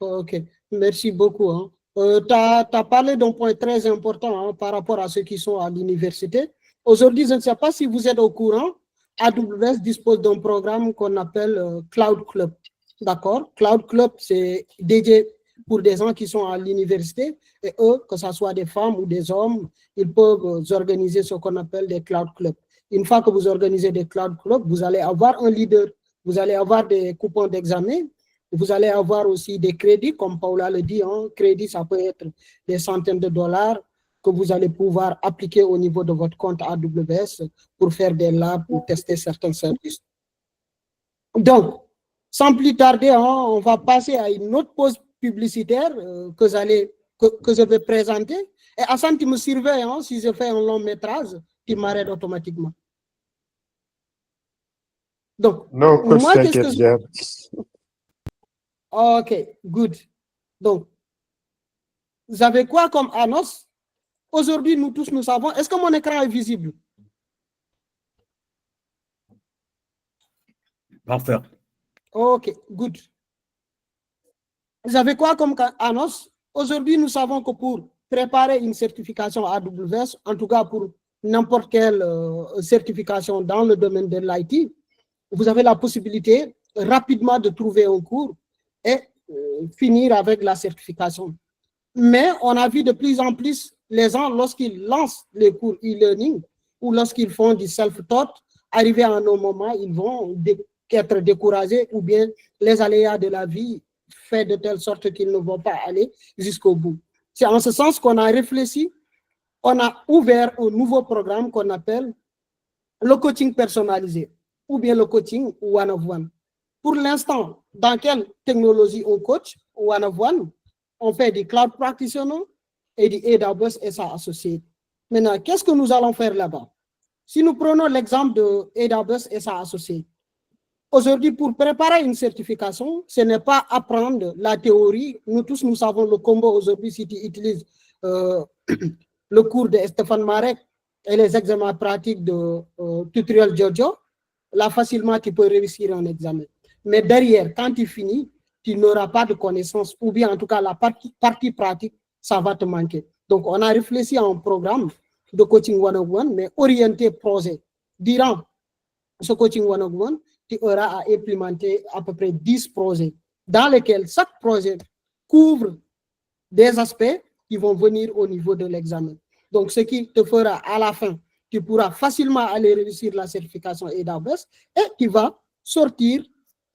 Ok, merci beaucoup. Hein. Tu as parlé d'un point très important hein, par rapport à ceux qui sont à l'université. Aujourd'hui, je ne sais pas si vous êtes au courant, AWS dispose d'un programme qu'on appelle Cloud Club. D'accord? Cloud Club, c'est dédié pour des gens qui sont à l'université et eux, que ce soit des femmes ou des hommes, ils peuvent organiser ce qu'on appelle des Cloud Clubs. Une fois que vous organisez des Cloud Clubs, vous allez avoir un leader, vous allez avoir des coupons d'examen, vous allez avoir aussi des crédits, comme Paula le dit, hein, crédit, ça peut être des centaines de dollars que vous allez pouvoir appliquer au niveau de votre compte AWS pour faire des labs, pour tester certains services. Donc, sans plus tarder, hein, on va passer à une autre pause publicitaire que je vais présenter. Et Hassan, tu me surveilles, hein, si je fais un long métrage, tu m'arrêtes automatiquement. Donc,
non,
moi, qu'est-ce que
je...
Ok, good. Donc, vous avez quoi comme annonce? Aujourd'hui, nous tous, nous savons. Est-ce que mon écran est visible?
Parfait.
Ok, good. Vous avez quoi comme annonce? Aujourd'hui, nous savons que pour préparer une certification AWS, en tout cas pour n'importe quelle certification dans le domaine de l'IT, vous avez la possibilité rapidement de trouver un cours et finir avec la certification. Mais on a vu de plus en plus les gens, lorsqu'ils lancent les cours e-learning ou lorsqu'ils font du self-taught, arrivé à un moment, ils vont être découragés ou bien les aléas de la vie fait de telle sorte qu'ils ne vont pas aller jusqu'au bout. C'est en ce sens qu'on a réfléchi, on a ouvert un nouveau programme qu'on appelle le coaching personnalisé ou bien le coaching one-of-one. Pour l'instant, dans quelle technologie on coach one-of-one? On fait du cloud practitioner et du AWS et ça associé. Maintenant, qu'est-ce que nous allons faire là-bas? Si nous prenons l'exemple de AWS et ça associé, aujourd'hui, pour préparer une certification, ce n'est pas apprendre la théorie. Nous tous, nous savons le combo aujourd'hui si tu utilises le cours de Stéphane Marek et les examens pratiques de Tutorial Jojo, là, facilement, tu peux réussir un examen. Mais derrière, quand tu finis, tu n'auras pas de connaissances ou bien en tout cas la partie pratique, ça va te manquer. Donc, on a réfléchi à un programme de coaching one-on-one, mais orienté projet. Durant ce coaching one-on-one, tu auras à implémenter à peu près 10 projets dans lesquels chaque projet couvre des aspects qui vont venir au niveau de l'examen. Donc, ce qui te fera à la fin, tu pourras facilement aller réussir la certification AWS et tu vas sortir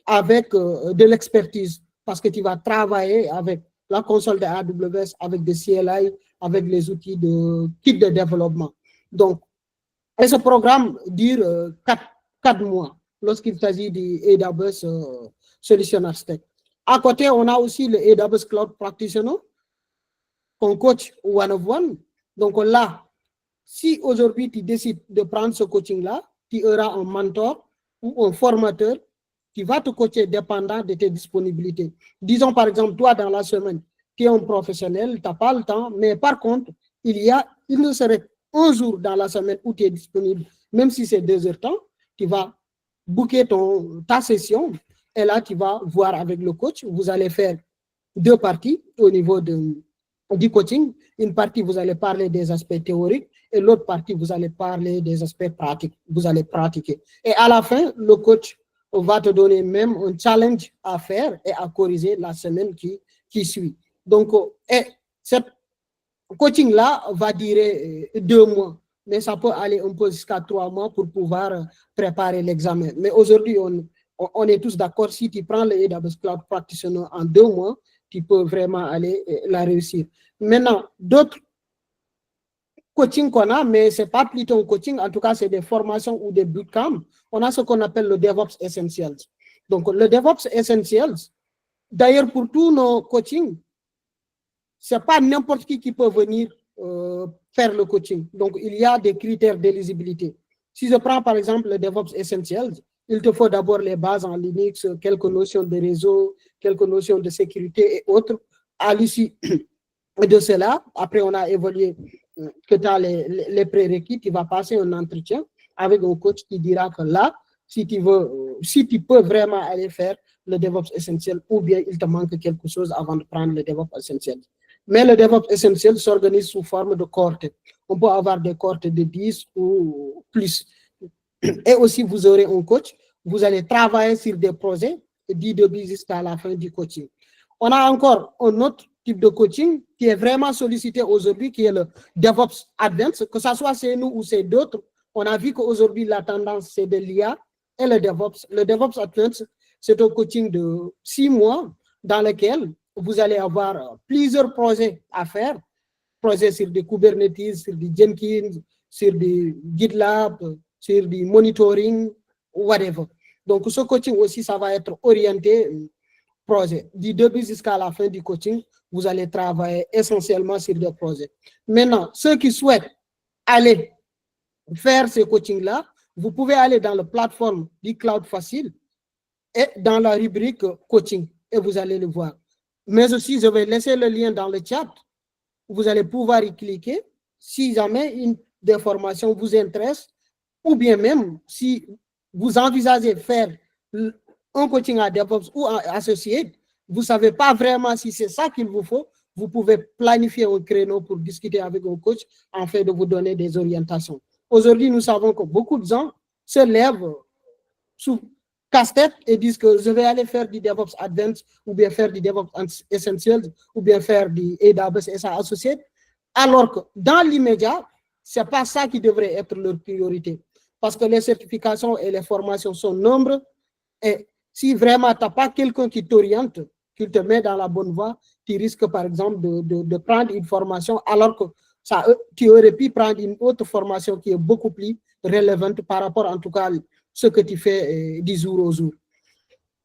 avec de l'expertise, parce que tu vas travailler avec la console de AWS, avec des CLI, avec les outils de kit de développement. Donc, et ce programme dure 4 mois lorsqu'il s'agit du AWS Solution Architect. À côté, on a aussi le AWS Cloud Practitioner qu'on coach one-of-one. Donc là, si aujourd'hui tu décides de prendre ce coaching-là, tu auras un mentor ou un formateur qui va te coacher dépendant de tes disponibilités. Disons par exemple, toi dans la semaine, tu es un professionnel, tu n'as pas le temps, mais par contre, il ne serait un jour dans la semaine où tu es disponible, même si c'est 2 heures de temps, tu vas booker ta session et là, tu vas voir avec le coach, vous allez faire 2 parties au niveau du coaching. Une partie, vous allez parler des aspects théoriques et l'autre partie, vous allez parler des aspects pratiques. Vous allez pratiquer. Et à la fin, le coach va te donner même un challenge à faire et à corriger la semaine qui suit. Donc, cette coaching-là va durer 2 mois, mais ça peut aller un peu jusqu'à 3 mois pour pouvoir préparer l'examen. Mais aujourd'hui, on est tous d'accord, si tu prends le AWS Cloud Practitioner en 2 mois, tu peux vraiment aller la réussir. Maintenant, d'autres coaching qu'on a, mais ce n'est pas plutôt un coaching, en tout cas, c'est des formations ou des bootcamps. On a ce qu'on appelle le DevOps Essentials. Donc, le DevOps Essentials, d'ailleurs, pour tous nos coachings, ce n'est pas n'importe qui peut venir faire le coaching. Donc, il y a des critères d'éligibilité. Si je prends, par exemple, le DevOps Essentials, il te faut d'abord les bases en Linux, quelques notions de réseau, quelques notions de sécurité et autres. À l'issue de cela, après, on a évalué que tu as les prérequis, tu vas passer un entretien avec un coach qui dira que là, si tu peux vraiment aller faire le DevOps Essentiel ou bien il te manque quelque chose avant de prendre le DevOps Essentiel. Mais le DevOps Essentiel s'organise sous forme de cohortes. On peut avoir des cohortes de 10 ou plus. Et aussi, vous aurez un coach. Vous allez travailler sur des projets d'IDB jusqu'à la fin du coaching. On a encore un autre type de coaching qui est vraiment sollicité aujourd'hui, qui est le DevOps Advanced, que ce soit chez nous ou chez d'autres. On a vu qu'aujourd'hui, la tendance, c'est de l'IA et le DevOps. Le DevOps Advanced, c'est un coaching de 6 mois dans lequel vous allez avoir plusieurs projets à faire, projets sur des Kubernetes, sur des Jenkins, sur des GitLab, sur du monitoring, whatever. Donc, ce coaching aussi, ça va être orienté projet. Du début jusqu'à la fin du coaching, vous allez travailler essentiellement sur des projets. Maintenant, ceux qui souhaitent aller faire ce coaching-là, vous pouvez aller dans la plateforme du Cloud Facile et dans la rubrique coaching et vous allez le voir. Mais aussi, je vais laisser le lien dans le chat. Vous allez pouvoir y cliquer si jamais une des formations vous intéresse ou bien même si vous envisagez faire un coaching à DevOps ou associé, vous ne savez pas vraiment si c'est ça qu'il vous faut, vous pouvez planifier un créneau pour discuter avec un coach afin de vous donner des orientations. Aujourd'hui, nous savons que beaucoup de gens se lèvent sous casse-tête et disent que je vais aller faire du DevOps Advanced ou bien faire du DevOps Essentials ou bien faire du AWS SA Associate, alors que dans l'immédiat, ce n'est pas ça qui devrait être leur priorité. Parce que les certifications et les formations sont nombreuses et si vraiment tu n'as pas quelqu'un qui t'oriente, qui te met dans la bonne voie, tu risques par exemple de prendre une formation alors que tu aurais pu prendre une autre formation qui est beaucoup plus relevante par rapport en tout cas à ce que tu fais du jour au jour.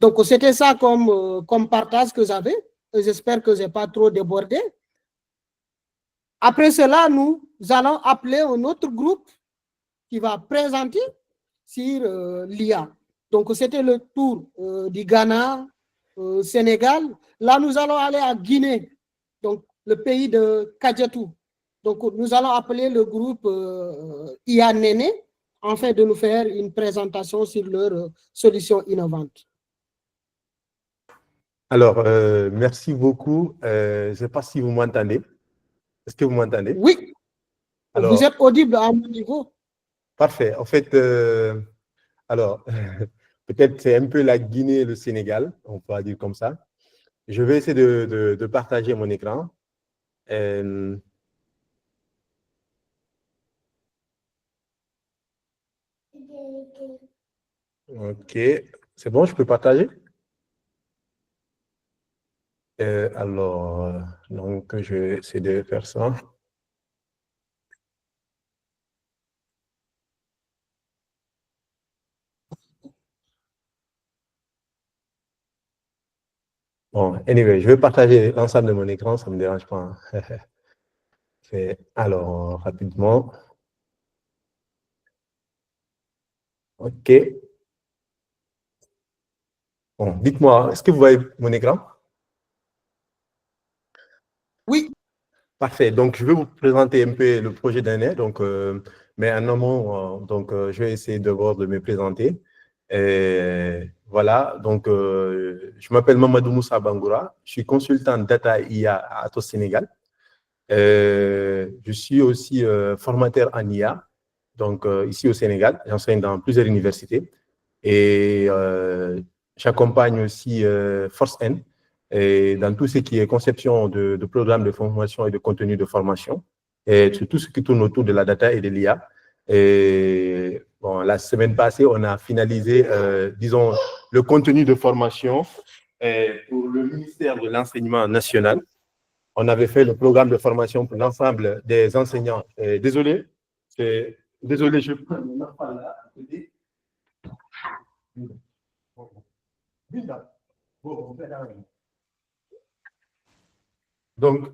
Donc c'était ça comme partage que j'avais. J'espère que je n'ai pas trop débordé. Après cela, nous allons appeler un autre groupe qui va présenter sur l'IA. Donc, c'était le tour du Ghana, Sénégal. Là, nous allons aller à Guinée, donc le pays de Kadjatou. Donc, nous allons appeler le groupe IA Néné afin de nous faire une présentation sur leurs solutions innovantes.
Alors, merci beaucoup. Je ne sais pas si vous m'entendez. Est-ce que vous m'entendez?
Oui. Alors, vous êtes audible à mon niveau.
Parfait. En fait, alors, peut-être c'est un peu la Guinée et le Sénégal, on peut dire comme ça. Je vais essayer de partager mon écran. OK. C'est bon, je peux partager? Alors, donc, je vais essayer de faire ça. Bon, anyway, je vais partager l'ensemble de mon écran, ça ne me dérange pas, hein. Alors, rapidement. OK. Bon, dites-moi, est-ce que vous voyez mon écran?
Oui.
Parfait. Donc, je vais vous présenter un peu le projet d'année. Donc, mais en amont, je vais essayer d'abord de me présenter. Voilà. Donc, je m'appelle Mamadou Moussa Bangoura. Je suis consultant data IA à Atos Sénégal. Je suis aussi formateur en IA. Donc, ici au Sénégal, j'enseigne dans plusieurs universités. Et j'accompagne aussi Force N et dans tout ce qui est conception de programmes de formation et de contenu de formation, et sur tout ce qui tourne autour de la data et de l'IA. Et bon, la semaine passée, on a finalisé, disons, le contenu de formation pour le ministère de l'Enseignement national. On avait fait le programme de formation pour l'ensemble des enseignants. Désolé, je prends mon enfant là. Donc,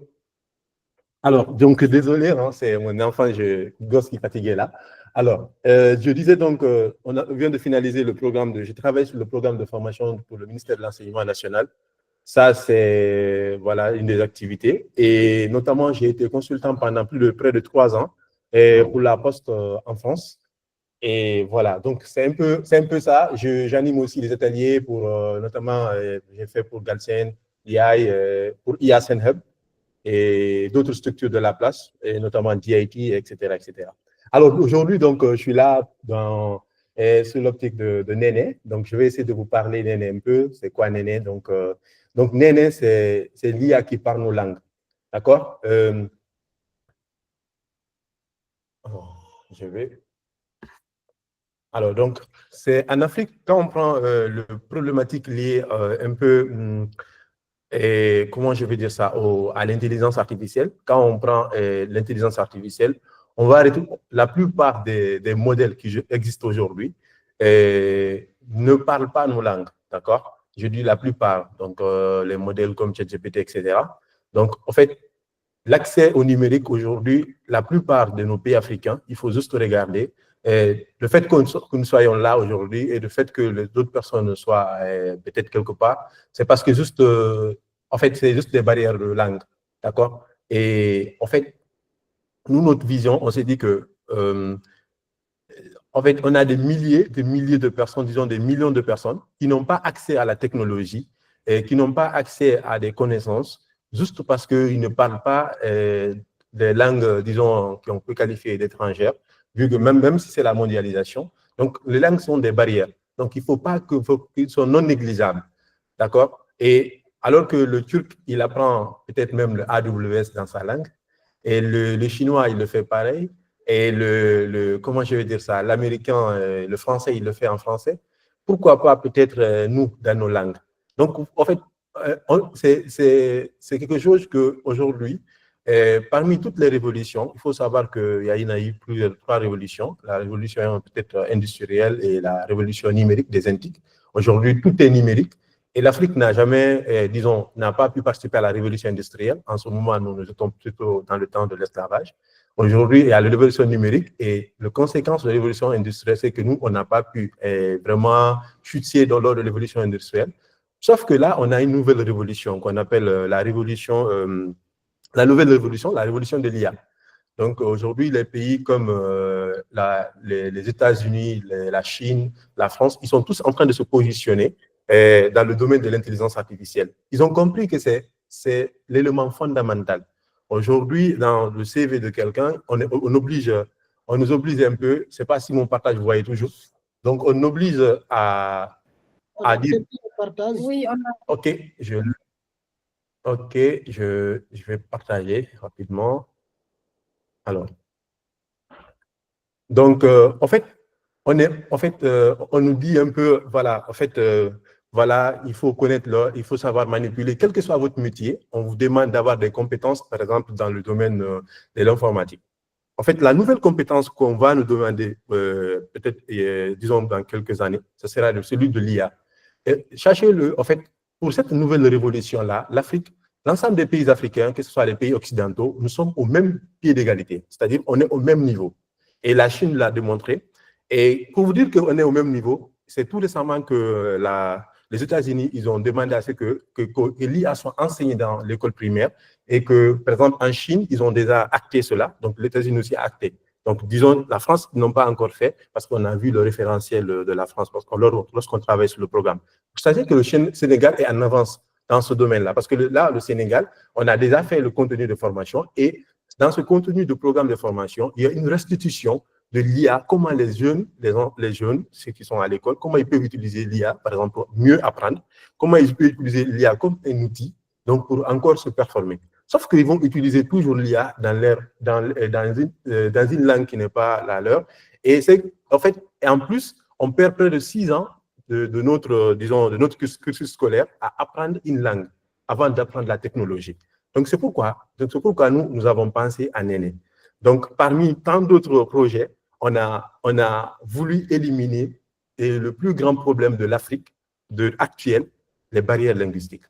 désolé, hein, c'est mon enfant, gosse qui est fatigué là. Alors, je disais donc, on vient de finaliser le programme je travaille sur le programme de formation pour le ministère de l'Enseignement national. Ça, c'est voilà, une des activités. Et notamment, j'ai été consultant pendant près de 3 ans pour la Poste en France. Et voilà, donc c'est un peu ça. J'anime aussi des ateliers pour, notamment, j'ai fait pour Galsen, AI, pour IA Hub et d'autres structures de la place, et notamment DIT, etc., etc. Alors aujourd'hui, donc, je suis là sur l'optique de Néné. Donc, je vais essayer de vous parler Néné un peu. C'est quoi Néné? Donc Néné, c'est l'IA qui parle nos langues. D'accord? Alors, donc, c'est en Afrique, quand on prend le problématique liée un peu, et comment je vais dire ça, à l'intelligence artificielle, quand on prend l'intelligence artificielle, on va arrêter la plupart des modèles qui existent aujourd'hui ne parlent pas nos langues, d'accord? Je dis la plupart, donc les modèles comme ChatGPT, etc. Donc, en fait, l'accès au numérique aujourd'hui, la plupart de nos pays africains, il faut juste regarder. Le fait que nous soyons là aujourd'hui et le fait que d'autres personnes soient peut-être quelque part, c'est parce que juste, en fait, c'est juste des barrières de langue. D'accord? Et en fait, nous, notre vision, on s'est dit que, en fait, on a des milliers de personnes, disons des millions de personnes qui n'ont pas accès à la technologie et qui n'ont pas accès à des connaissances juste parce qu'ils ne parlent pas des langues, disons, qu'on peut qualifier d'étrangères, vu que même si c'est la mondialisation, donc les langues sont des barrières. Donc, il ne faut pas qu'ils soient non négligeables. D'accord? Et alors que le turc, il apprend peut-être même le AWS dans sa langue, et le chinois, il le fait pareil, et comment je vais dire ça, l'américain, le français, il le fait en français. Pourquoi pas peut-être nous, dans nos langues? Donc, en fait, c'est quelque chose qu'aujourd'hui, parmi toutes les révolutions, il faut savoir qu'il y a eu trois révolutions. La révolution peut-être industrielle et la révolution numérique des antiques. Aujourd'hui, tout est numérique. Et l'Afrique n'a jamais, disons, n'a pas pu participer à la révolution industrielle. En ce moment, nous étions plutôt dans le temps de l'esclavage. Aujourd'hui, il y a la révolution numérique et la conséquence de la révolution industrielle, c'est que nous, on n'a pas pu vraiment chuter dans l'ordre de l'évolution industrielle. Sauf que là, on a une nouvelle révolution qu'on appelle la nouvelle révolution, la révolution de l'IA. Donc aujourd'hui, les pays comme les États-Unis, la Chine, la France, ils sont tous en train de se positionner dans le domaine de l'intelligence artificielle. Ils ont compris que c'est l'élément fondamental. Aujourd'hui, dans le CV de quelqu'un, on nous oblige un peu, je ne sais pas si mon partage, vous voyez toujours, donc on oblige à dire…
Oui, on a…
Ok, je vais partager rapidement. Alors, donc, en fait, on nous dit un peu, voilà, en fait,
voilà, il faut connaître il faut savoir manipuler, quel que soit votre métier. On vous demande d'avoir des compétences, par exemple, dans le domaine de l'informatique. En fait, la nouvelle compétence qu'on va nous demander, peut-être, disons, dans quelques années, ce sera celui de l'IA. Sachez-le, en fait, pour cette nouvelle révolution-là, l'Afrique, l'ensemble des pays africains, que ce soit les pays occidentaux, nous sommes au même pied d'égalité, c'est-à-dire on est au même niveau. Et la Chine l'a démontré. Et pour vous dire qu'on est au même niveau, c'est tout récemment que les États-Unis, ils ont demandé à ce que l'IA soit enseignée dans l'école primaire et que, par exemple, en Chine, ils ont déjà acté cela. Donc, les États-Unis aussi a acté. Donc, disons, la France, ils n'ont pas encore fait parce qu'on a vu le référentiel de la France lorsqu'on travaille sur le programme. Vous savez que le Sénégal est en avance dans ce domaine-là parce que là, le Sénégal, on a déjà fait le contenu de formation et dans ce contenu de programme de formation, il y a une restitution de l'IA, comment les jeunes, ceux qui sont à l'école, comment ils peuvent utiliser l'IA, par exemple, pour mieux apprendre, comment ils peuvent utiliser l'IA comme un outil, donc pour encore se performer. Sauf qu'ils vont utiliser toujours l'IA dans une langue qui n'est pas la leur. Et c'est, en fait, et en plus, on perd près de 6 ans de notre cursus scolaire à apprendre une langue avant d'apprendre la technologie. Donc, c'est pourquoi nous avons pensé à Néné. Donc, parmi tant d'autres projets, on a voulu éliminer le plus grand problème de l'Afrique actuelle, les barrières linguistiques.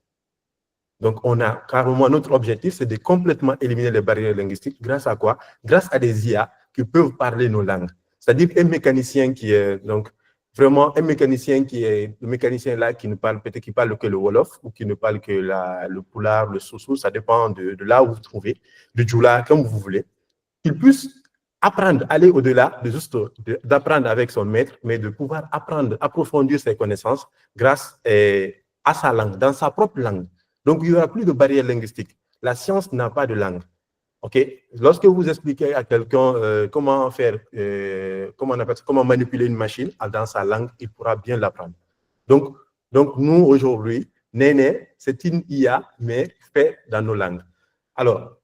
Donc, on a carrément notre objectif, c'est de complètement éliminer les barrières linguistiques. Grâce à quoi? Grâce à des IA qui peuvent parler nos langues. C'est-à-dire un mécanicien qui est, donc, vraiment un mécanicien le mécanicien là qui ne parle peut-être qui parle que le Wolof ou qui ne parle que le Pulaar, le Sousou, ça dépend de là où vous trouvez, du Djoula, comme vous voulez. Qu'il puisse apprendre, aller au-delà de juste d'apprendre avec son maître, mais de pouvoir apprendre, approfondir ses connaissances grâce à sa langue, dans sa propre langue. Donc, il n'y aura plus de barrières linguistiques. La science n'a pas de langue. Okay? Lorsque vous expliquez à quelqu'un comment faire, comment manipuler une machine dans sa langue, il pourra bien l'apprendre. Donc, nous, aujourd'hui, Néné, c'est une IA, mais fait dans nos langues. Alors,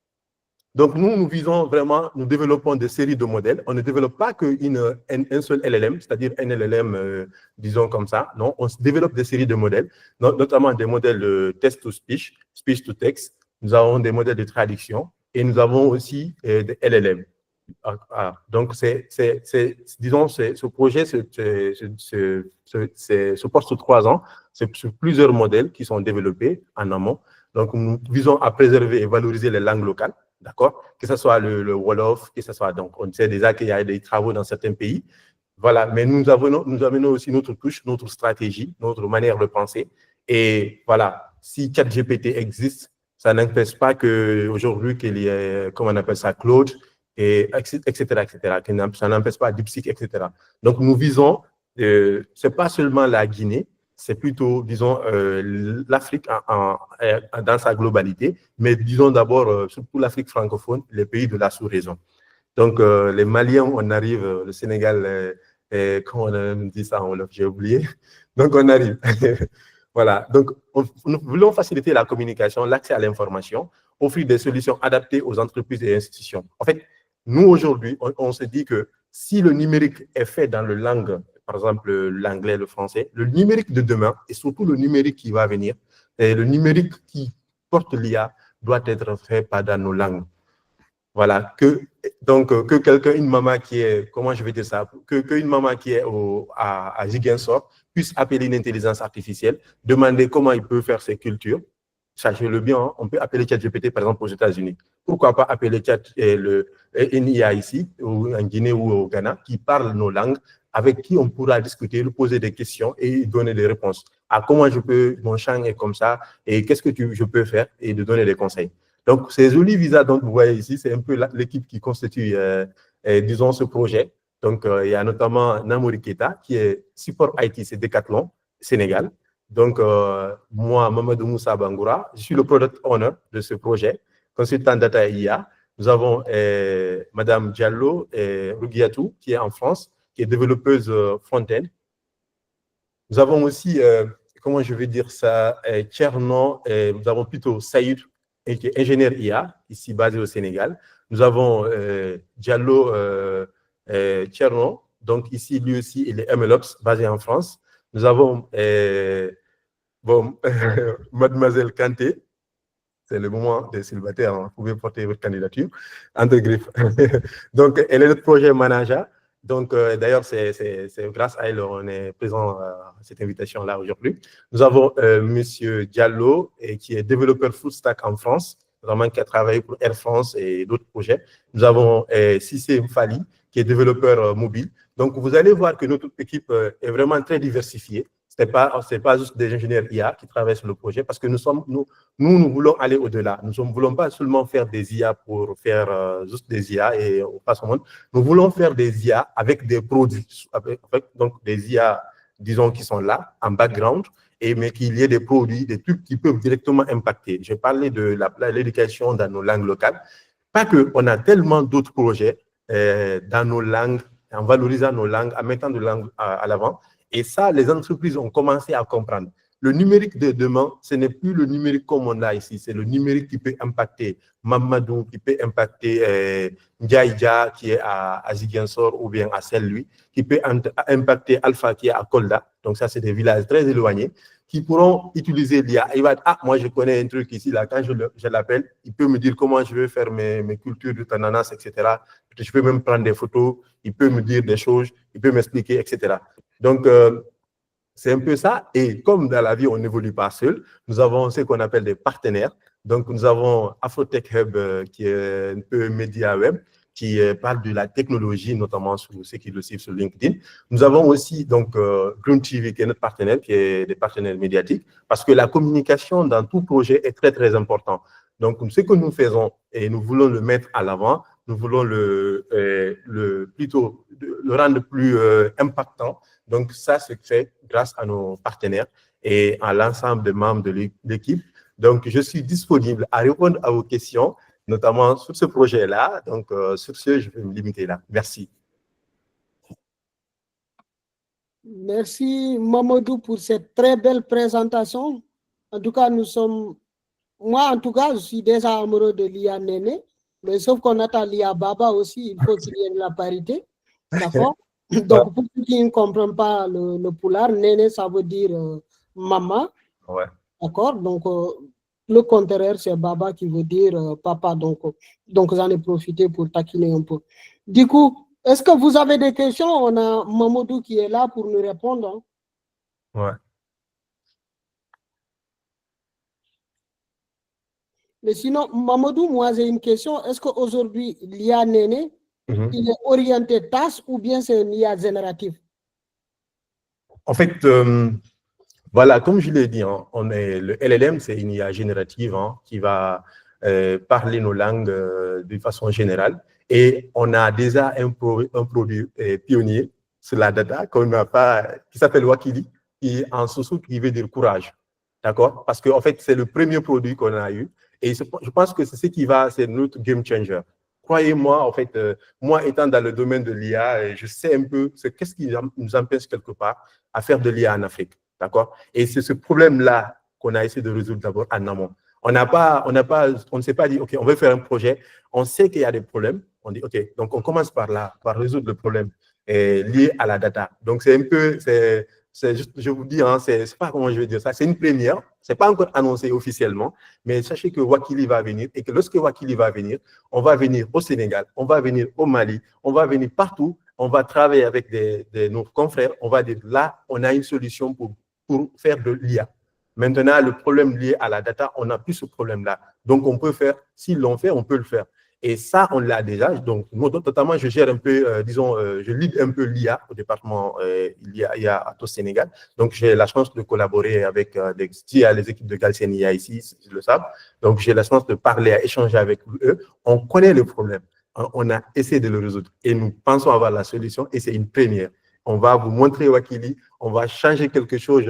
donc, nous visons vraiment, nous développons des séries de modèles. On ne développe pas qu'un seul LLM, c'est-à-dire un LLM, disons comme ça. Non, on développe des séries de modèles, notamment des modèles de text-to-speech, speech-to-text. Nous avons des modèles de traduction et nous avons aussi des LLM. Donc, disons, ce projet se porte sur 3 ans. C'est sur plusieurs modèles qui sont développés en amont. Donc, nous visons à préserver et valoriser les langues locales. D'accord? Que ce soit le Wolof, que ce soit, donc, on sait déjà qu'il y a des travaux dans certains pays. Voilà, mais nous amenons aussi notre touche, notre stratégie, notre manière de penser. Et voilà, si ChatGPT existe, ça n'empêche pas qu'aujourd'hui, qu'il y ait, comment on appelle ça, Claude, etc., etc. Ça n'empêche pas DeepSeek, etc. Donc, nous visons, ce n'est pas seulement la Guinée, c'est plutôt, disons, l'Afrique dans sa globalité, mais disons d'abord, surtout l'Afrique francophone, les pays de la sous-région. Donc, les Maliens, on arrive, le Sénégal, comment on dit ça en Wolof, j'ai oublié. Donc, on arrive. Voilà. Donc, nous voulons faciliter la communication, l'accès à l'information, offrir des solutions adaptées aux entreprises et institutions. En fait, nous, aujourd'hui, on se dit que si le numérique est fait dans le langue, par exemple l'anglais, le français, le numérique de demain et surtout le numérique qui va venir, et le numérique qui porte l'IA doit être fait pas dans nos langues. Voilà, que quelqu'un, une maman qui est, comment je vais dire ça, qu'une maman qui est à Ziguinchor puisse appeler une intelligence artificielle, demander comment il peut faire ses cultures. Sachez-le bien, hein, on peut appeler ChatGPT par exemple aux États-Unis. Pourquoi pas appeler une IA ici, ou en Guinée ou au Ghana, qui parle nos langues, avec qui on pourra discuter, lui poser des questions et donner des réponses. À comment mon champ est comme ça, et qu'est-ce que je peux faire, et de donner des conseils. Donc, ces jolis visas dont vous voyez ici, c'est un peu l'équipe qui constitue, disons, ce projet. Donc, il y a notamment Namouri Keita, qui est support IT, c'est Decathlon, Sénégal. Donc, moi, Mamadou Moussa Bangoura, je suis le product owner de ce projet, consultant data IA. Nous avons Madame Diallo Rugiatou, qui est en France, qui est développeuse front-end. Nous avons aussi, comment je vais dire ça, Tchernon, nous avons plutôt Saïd, qui est ingénieur IA, ici basé au Sénégal. Nous avons Diallo Tchernon, donc ici, lui aussi, il est MLOps, basé en France. Nous avons Bon, mademoiselle Kanté, c'est le moment des célibataires, hein. Vous pouvez porter votre candidature, entre griffes. Donc, elle est notre projet manager. Donc, d'ailleurs, c'est grâce à elle qu'on est présent à cette invitation-là aujourd'hui. Nous avons Monsieur Diallo, qui est développeur full stack en France, vraiment qui a travaillé pour Air France et d'autres projets. Nous avons Cissé Mfali, qui est développeur mobile. Donc, vous allez voir que notre équipe est vraiment très diversifiée. Ce n'est pas juste des ingénieurs IA qui travaillent sur le projet, parce que nous voulons aller au-delà. Nous ne voulons pas seulement faire des IA pour faire juste des IA et on passe au monde. Nous voulons faire des IA avec des produits, donc des IA, disons, qui sont là, en background, mais qu'il y ait des produits, des trucs qui peuvent directement impacter. J'ai parlé de l'éducation dans nos langues locales. Pas qu'on a tellement d'autres projets dans nos langues, en valorisant nos langues, en mettant de langues à l'avant. Et ça, les entreprises ont commencé à comprendre. Le numérique de demain, ce n'est plus le numérique comme on l'a ici. C'est le numérique qui peut impacter Mamadou, qui peut impacter Ndiaïdja, qui est à Ziguinchor ou bien à Saint-Louis, qui peut impacter Alpha, qui est à Kolda. Donc ça, c'est des villages très éloignés qui pourront utiliser l'IA. Il va dire, ah, moi, je connais un truc ici, là, quand je l'appelle, il peut me dire comment je vais faire mes cultures de ananas, etc. Je peux même prendre des photos, il peut me dire des choses, il peut m'expliquer, etc. Donc, c'est un peu ça. Et comme dans la vie, on n'évolue pas seul, nous avons ce qu'on appelle des partenaires. Donc, nous avons Afrotech Hub, qui est un peu média web, qui parle de la technologie, notamment sur ceux qui le suivent sur LinkedIn. Nous avons aussi donc Green TV, qui est notre partenaire, qui est des partenaires médiatiques, parce que la communication dans tout projet est très, très important. Donc, ce que nous faisons, et nous voulons le mettre à l'avant, nous voulons plutôt le rendre plus impactant. Donc, ça se fait grâce à nos partenaires et à l'ensemble des membres de l'équipe. Donc, je suis disponible à répondre à vos questions, notamment sur ce projet-là. Donc, sur ce, je vais me limiter là. Merci.
Merci, Mamadou, pour cette très belle présentation. En tout cas, moi, en tout cas, je suis déjà amoureux de l'IA Néné, mais sauf qu'on attend l'IA Baba aussi, il faut qu'il y ait de la parité. D'accord? Donc, pour ceux qui ne comprennent pas le poulard, Néné, ça veut dire maman.
Ouais.
D'accord? Donc, le contraire, c'est Baba qui veut dire papa. Donc j'en ai profité pour taquiner un peu. Du coup, est-ce que vous avez des questions? On a Mamadou qui est là pour nous répondre. Hein?
Ouais.
Mais sinon, Mamadou, moi j'ai une question. Est-ce qu'aujourd'hui, l'IA Néné, il est orienté tâche ou bien c'est une IA générative?
En fait, voilà, comme je l'ai dit, hein, le LLM, c'est une IA générative qui va parler nos langues de façon générale. Et on a déjà un produit pionnier sur la data qui s'appelle Wakili, qui en sous qui veut dire courage. D'accord? Parce qu'en fait, c'est le premier produit qu'on a eu. Et je pense que c'est ce qui c'est notre game changer. Croyez-moi, en fait, moi étant dans le domaine de l'IA, je sais un peu qu'est-ce qui nous empêche quelque part à faire de l'IA en Afrique. D'accord? Et c'est ce problème-là qu'on a essayé de résoudre d'abord en amont. On ne s'est pas dit, OK, on veut faire un projet. On sait qu'il y a des problèmes. On dit, OK, donc on commence par là, par résoudre le problème lié à la data. Donc, c'est un peu, juste, je vous dis, c'est pas comment je vais dire ça, c'est une première. C'est pas encore annoncé officiellement, mais sachez que Wakili va venir et que lorsque Wakili va venir, on va venir au Sénégal, on va venir au Mali, on va venir partout. On va travailler avec nos confrères. On va dire, là, on a une solution pour faire de l'IA. Maintenant, le problème lié à la data, on n'a plus ce problème-là. Donc, on peut faire, s'ils l'ont fait, on peut le faire. Et ça, on l'a déjà. Donc, moi, totalement, je gère un peu, je lead un peu l'IA au département IA au Sénégal. Donc, j'ai la chance de collaborer avec les équipes de Galsen IA ici, ils le savent. Donc, j'ai la chance de parler, à échanger avec eux. On connaît le problème. On a essayé de le résoudre et nous pensons avoir la solution et c'est une première. On va vous montrer Wakili, on va changer quelque chose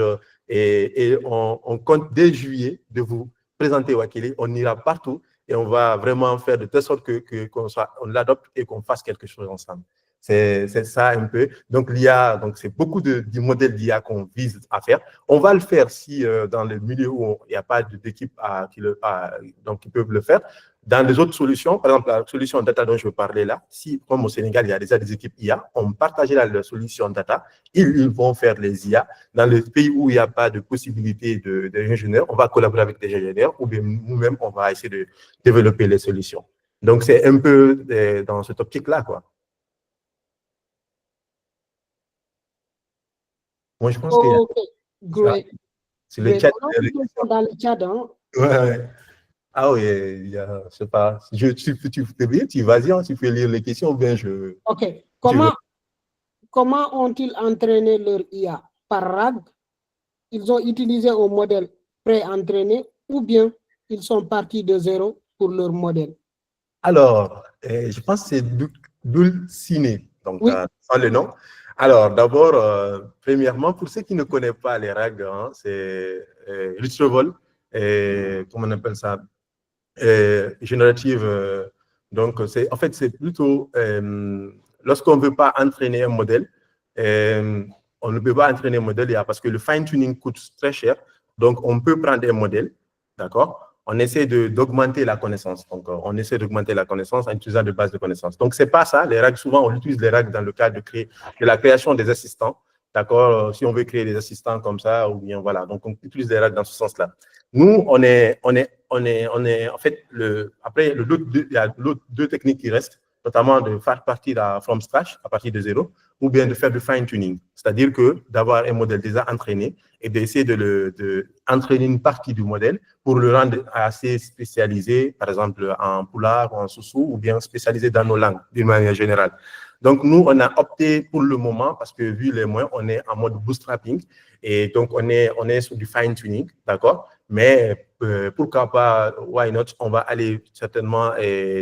et on compte dès juillet de vous présenter Wakili. On ira partout et on va vraiment faire de telle sorte qu'on l'adopte et qu'on fasse quelque chose ensemble. C'est ça un peu. Donc, l'IA, donc c'est beaucoup de modèles d'IA qu'on vise à faire. On va le faire si dans le milieu où il n'y a pas d'équipe qui peuvent le faire. Dans les autres solutions, par exemple, la solution data dont je veux parler là, si, comme au Sénégal, il y a déjà des équipes IA, on partage la solution data, ils vont faire les IA. Dans les pays où il n'y a pas de possibilité d'ingénieurs, on va collaborer avec des ingénieurs ou bien nous-mêmes, on va essayer de développer les solutions. Donc, c'est un peu dans cette optique-là, quoi. Moi, je pense qu'il y a...
OK, great.
C'est le
Great.
chat.
On a une question dans le chat, hein?
Ouais. Ah oui, je sais pas. Vas-y, hein, tu peux lire les questions, bien je...
OK. Comment ont-ils entraîné leur IA? Par RAG? Ils ont utilisé un modèle pré-entraîné ou bien ils sont partis de zéro pour leur modèle?
Alors, je pense que c'est Dulciné, donc
Oui.
sans le nom. Alors, d'abord, premièrement, pour ceux qui ne connaissent pas les RAG, hein, c'est Retrieval, comment on appelle ça? Générative. Donc, en fait, c'est plutôt lorsqu'on ne veut pas entraîner un modèle, on ne peut pas entraîner un modèle parce que le fine-tuning coûte très cher. Donc, on peut prendre un modèle, d'accord? On essaie d'augmenter la connaissance. Donc, on essaie d'augmenter la connaissance en utilisant des bases de connaissances. Donc, ce n'est pas ça. Les RAG, souvent, on utilise les RAG dans le cadre de la création des assistants. D'accord? Si on veut créer des assistants comme ça, ou bien voilà. Donc, on utilise les RAG dans ce sens-là. Nous, on est en fait, après, il y a deux techniques qui restent, notamment de faire partir from scratch, à partir de zéro, ou bien de faire du fine-tuning. C'est-à-dire que d'avoir un modèle déjà entraîné et d'essayer d'entraîner une partie du modèle pour le rendre assez spécialisé, par exemple en Pulaar ou en Soussou, ou bien spécialisé dans nos langues, d'une manière générale. Donc, nous, on a opté pour le moment, parce que vu les moyens, on est en mode bootstrapping, et donc on est sur du fine-tuning, d'accord? Mais pourquoi pas, why not, on va aller certainement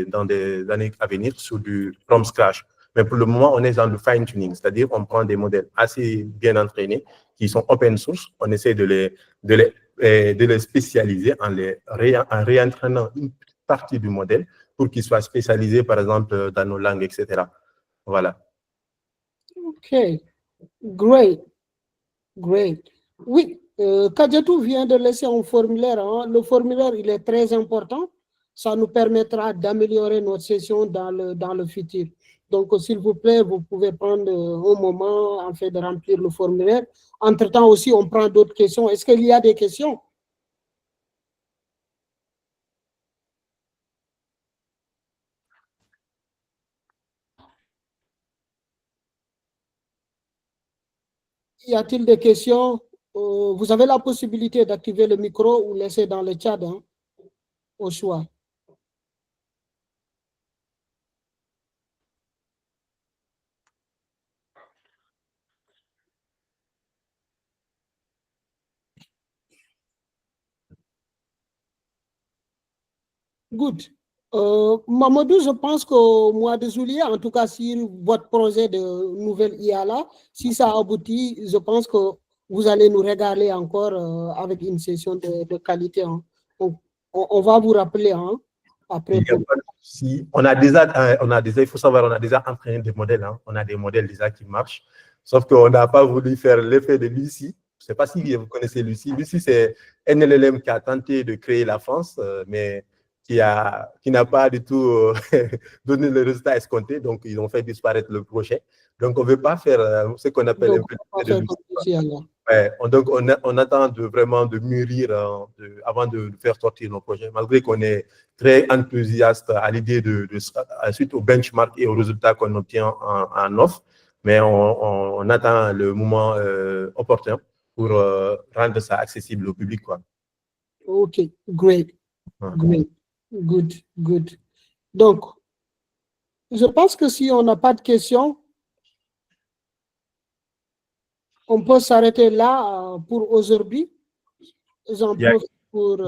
dans des années à venir sur du from scratch. Mais pour le moment, on est dans le fine-tuning, c'est-à-dire on prend des modèles assez bien entraînés qui sont open source, on essaie de les spécialiser en réentraînant une partie du modèle pour qu'ils soient spécialisés, par exemple, dans nos langues, etc. Voilà.
OK, great. Oui, Kadiatou vient de laisser un formulaire. Hein. Le formulaire, il est très important. Ça nous permettra d'améliorer notre session dans le futur. Donc, s'il vous plaît, vous pouvez prendre un moment en fait de remplir le formulaire. Entre-temps aussi, on prend d'autres questions. Est-ce qu'il y a des questions? Y a-t-il des questions? Vous avez la possibilité d'activer le micro ou laisser dans le chat, hein, au choix. Good. Mamadou, je pense qu'au mois de juillet, en tout cas, sur votre projet de nouvelle IA là, si ça aboutit, je pense que vous allez nous régaler encore avec une session de qualité. Hein. On va vous rappeler hein, après.
Si on a déjà, il faut savoir, on a déjà entraîné des modèles. Hein. On a des modèles déjà qui marchent. Sauf qu'on n'a pas voulu faire l'effet de Lucie. Je ne sais pas si vous connaissez Lucie. Lucie, c'est un LLM qui a tenté de créer la France, mais qui n'a pas du tout donné le résultat escompté. Donc, ils ont fait disparaître le projet. Donc, on ne veut pas faire ce qu'on appelle un peu de Lucie. Ouais, donc, on attend vraiment de mûrir avant de faire sortir nos projets, malgré qu'on est très enthousiaste à l'idée suite au benchmark et aux résultats qu'on obtient en offre. Mais on attend le moment opportun pour rendre ça accessible au public. Quoi.
OK, great. Great. Good. Donc, je pense que si on n'a pas de questions, on peut s'arrêter là pour aujourd'hui. J'en profite pour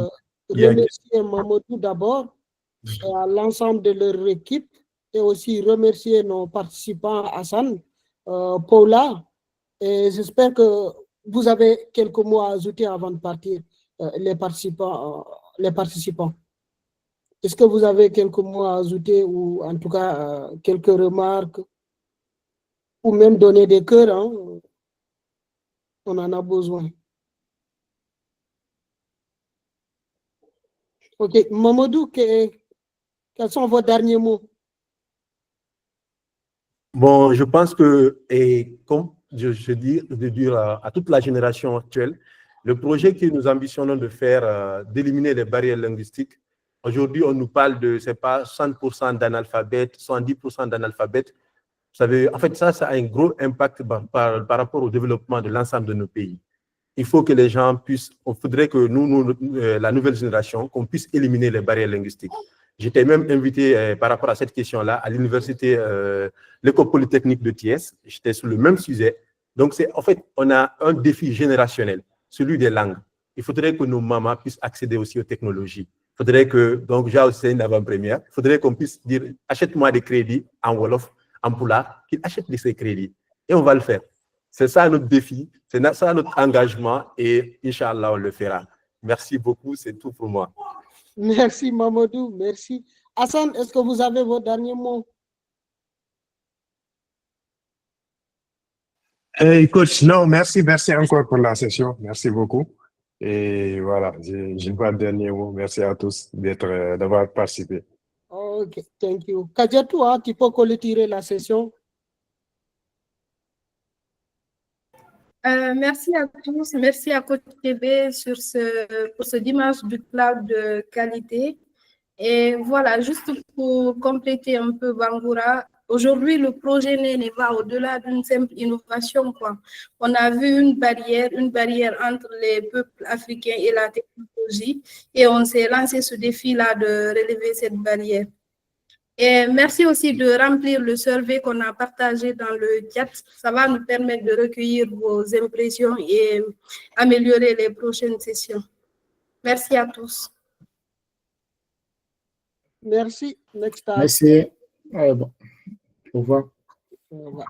remercier Mamadou d'abord et à l'ensemble de leur équipe et aussi remercier nos participants Hassan, Paula, et j'espère que vous avez quelques mots à ajouter avant de partir, les participants. Est-ce que vous avez quelques mots à ajouter ou en tout cas quelques remarques? ou même donner des cœurs, hein. On en a besoin. Ok, Mamadou, quels sont vos derniers mots?
Bon, je pense que, et comme je dis à toute la génération actuelle, le projet que nous ambitionnons de faire, d'éliminer les barrières linguistiques, aujourd'hui, on nous parle de, c'est pas 100% d'analphabètes, 110% d'analphabètes. Vous savez, en fait, ça a un gros impact par rapport au développement de l'ensemble de nos pays. Il faut que les gens puissent, il faudrait que nous, la nouvelle génération, qu'on puisse éliminer les barrières linguistiques. J'étais même invité par rapport à cette question-là à l'université, l'École polytechnique de Thiès. J'étais sur le même sujet. Donc, en fait, on a un défi générationnel, celui des langues. Il faudrait que nos mamans puissent accéder aussi aux technologies. Il faudrait que, donc, j'ai aussi une avant-première, il faudrait qu'on puisse dire, achète-moi des crédits en Wolof, en Pulaar, qu'ils achètent ces crédits. Et on va le faire. C'est ça notre défi, c'est ça notre engagement et Inch'Allah, on le fera. Merci beaucoup, c'est tout pour moi.
Merci Mamadou, merci. Hassan, est-ce que vous avez vos derniers mots?
Écoute, non, merci encore pour la session. Merci beaucoup. Et voilà, je n'ai pas de dernier mot. Merci à tous d'avoir participé.
Ok, thank you. Kadiatou, hein, tu peux clôturer la session?
Merci à tous, merci à Côte TV pour ce dimanche du cloud de qualité. Et voilà, juste pour compléter un peu Bangoura, aujourd'hui le projet ne va au-delà d'une simple innovation, quoi. On a vu une barrière entre les peuples africains et la technologie, et on s'est lancé ce défi-là de relever cette barrière. Et merci aussi de remplir le survey qu'on a partagé dans le chat. Ça va nous permettre de recueillir vos impressions et améliorer les prochaines sessions. Merci à tous.
Merci. Next time.
Merci. Bon. Au revoir.
Au revoir.